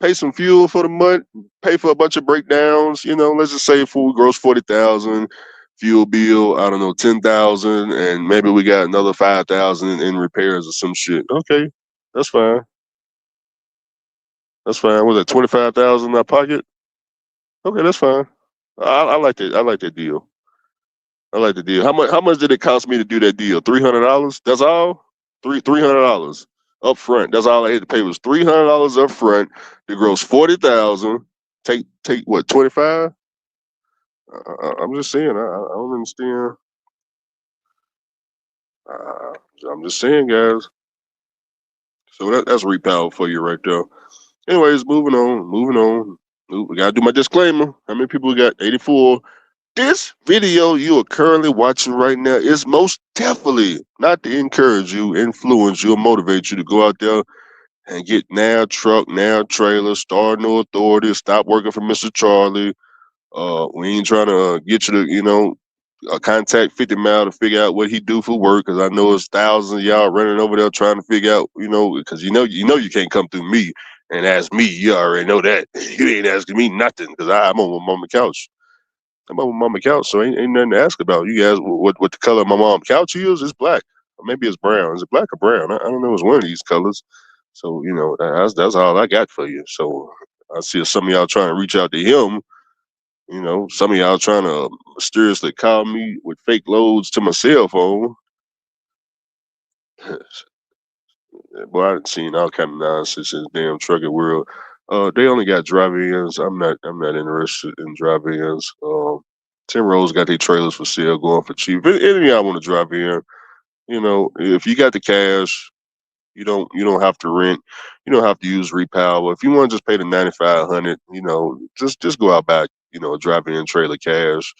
[SPEAKER 1] Pay some fuel for the month. Pay for a bunch of breakdowns. Let's just say food gross 40,000. Fuel bill, I don't know, 10,000, and maybe we got another 5,000 in repairs or some shit. Okay, that's fine. That's fine. Was that 25,000 in my pocket? Okay, that's fine. I like that. I like that deal. I like the deal. How much did it cost me to do that deal? $300. That's all. $300 up front. That's all I had to pay was $300 up front to gross 40,000. Take what 25? I'm just saying. I don't understand. Uh, I'm just saying, guys. So that's repower for you right there. Anyways, moving on. Moving on. We gotta do my disclaimer. How many people we got? 84. This video you are currently watching right now is most definitely not to encourage you, influence you, or motivate you to go out there and get now truck, now trailer, start no authority, stop working for Mr. Charlie. We ain't trying to get you to, contact 50 Mile to figure out what he do for work, because I know it's thousands of y'all running over there trying to figure out, because you can't come through me and ask me. You already know that. You ain't asking me nothing because I'm on my mama couch. I'm on my mama couch, so ain't nothing to ask about. You guys, what the color of my mom couch is? It's black, or maybe it's brown. Is it black or brown? I don't know. It's one of these colors. So that's all I got for you. So I see some of y'all trying to reach out to him. Some of y'all trying to mysteriously call me with fake loads to my cell phone. Boy, I've seen all kind of nonsense in the damn trucking world. They only got drive-ins. I'm not interested in drive-ins. 10 Rows got their trailers for sale going for cheap. If any of y'all want to drive in, if you got the cash, you don't have to rent. You don't have to use repower. If you want to just pay the $9,500, just go out back, a drive-in trailer cash.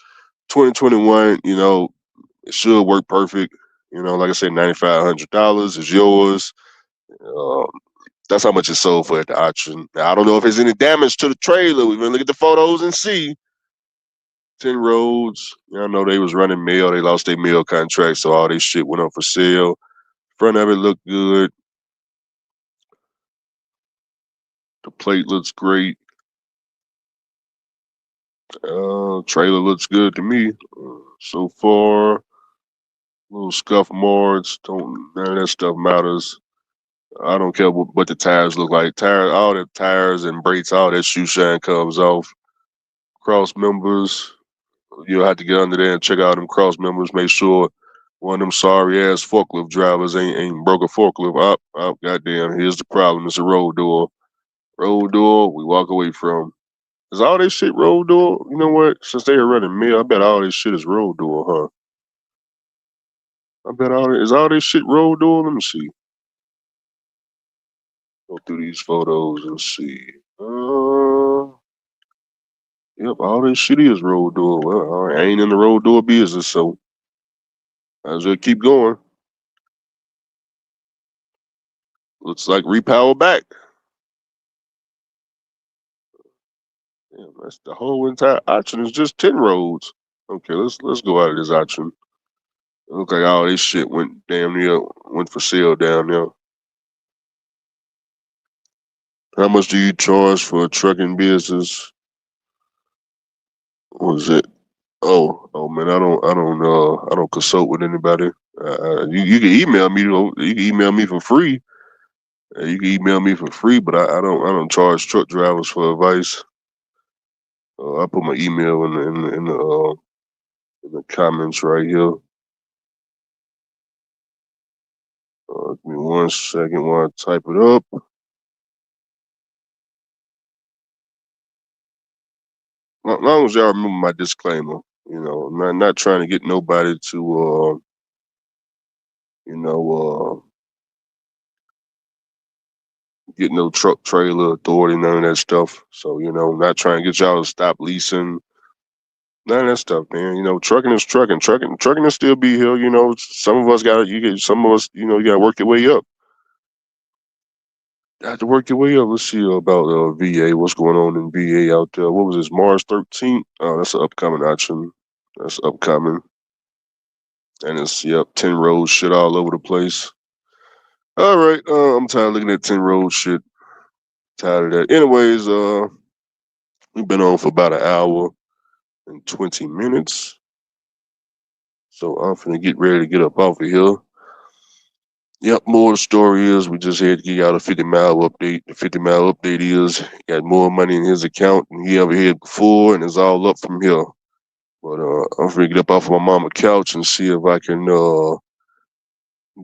[SPEAKER 1] 2021, it should work perfect. Like I said, $9,500 is yours. Um, that's how much it sold for at the auction. Now, I don't know if there's any damage to the trailer. We're gonna look at the photos and see. 10 Roads. I know they was running mail. They lost their mail contract, so all this shit went up for sale. Front of it looked good. The plate looks great. Trailer looks good to me so far. Little scuff marks, none of that stuff matters. I don't care what the tires look like. All the tires and brakes, all that shoe shine comes off. Cross members, you'll have to get under there and check out them cross members. Make sure one of them sorry ass forklift drivers ain't broke a forklift. Up, goddamn. Here's the problem. It's a road door. Road door, we walk away from. Is all this shit road door? You know what? Since they are running mill, I bet all this shit is road door, huh? I bet all this shit road door. Let me see. Go through these photos and see. Yep, all this shit is road door. Well, I ain't in the road door business, so might as well keep going. Looks like repower back. Damn, that's the whole entire option is just 10 roads. Okay, let's go out of this option. It look like all this shit went for sale down there. How much do you charge for a trucking business? What was it? Oh man, I don't consult with anybody. You can email me. You can email me for free. You can email me for free, but I don't charge truck drivers for advice. I put my email in the comments right here. Give me 1 second while I type it up. As long as y'all remember my disclaimer, I'm not trying to get nobody to get no truck trailer authority, none of that stuff. So, I'm not trying to get y'all to stop leasing. None of that stuff, man. Trucking is trucking. Trucking will still be here. Some of us you gotta work your way up. You have to work your way up. Let's see about VA. What's going on in VA out there? What was this? March 13th? Oh, that's an upcoming option. That's upcoming. And it's 10 road shit all over the place. All right, I'm tired of looking at 10 road shit. Tired of that. Anyways, we've been on for about an hour and 20 minutes. So I'm finna get ready to get up off of here. Yep, more of the story is we just had to give y'all a 50-mile update. The 50-mile update is he got more money in his account than he ever had before, and it's all up from here. But I'm finna get up off of my mama's couch and see if I can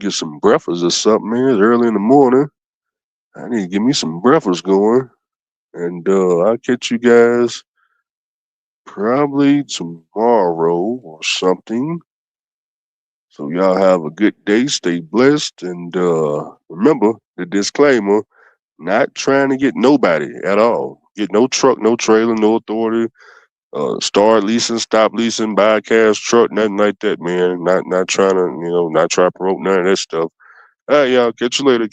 [SPEAKER 1] get some breakfast or something, man. It's early in the morning. I need to get me some breakfast going. And I'll catch you guys probably tomorrow or something. So y'all have a good day, stay blessed, and remember the disclaimer, not trying to get nobody at all. Get no truck, no trailer, no authority. Start leasing, stop leasing, buy a cash truck, nothing like that, man. Not trying to, not trying to promote none of that stuff. All right, y'all, catch you later.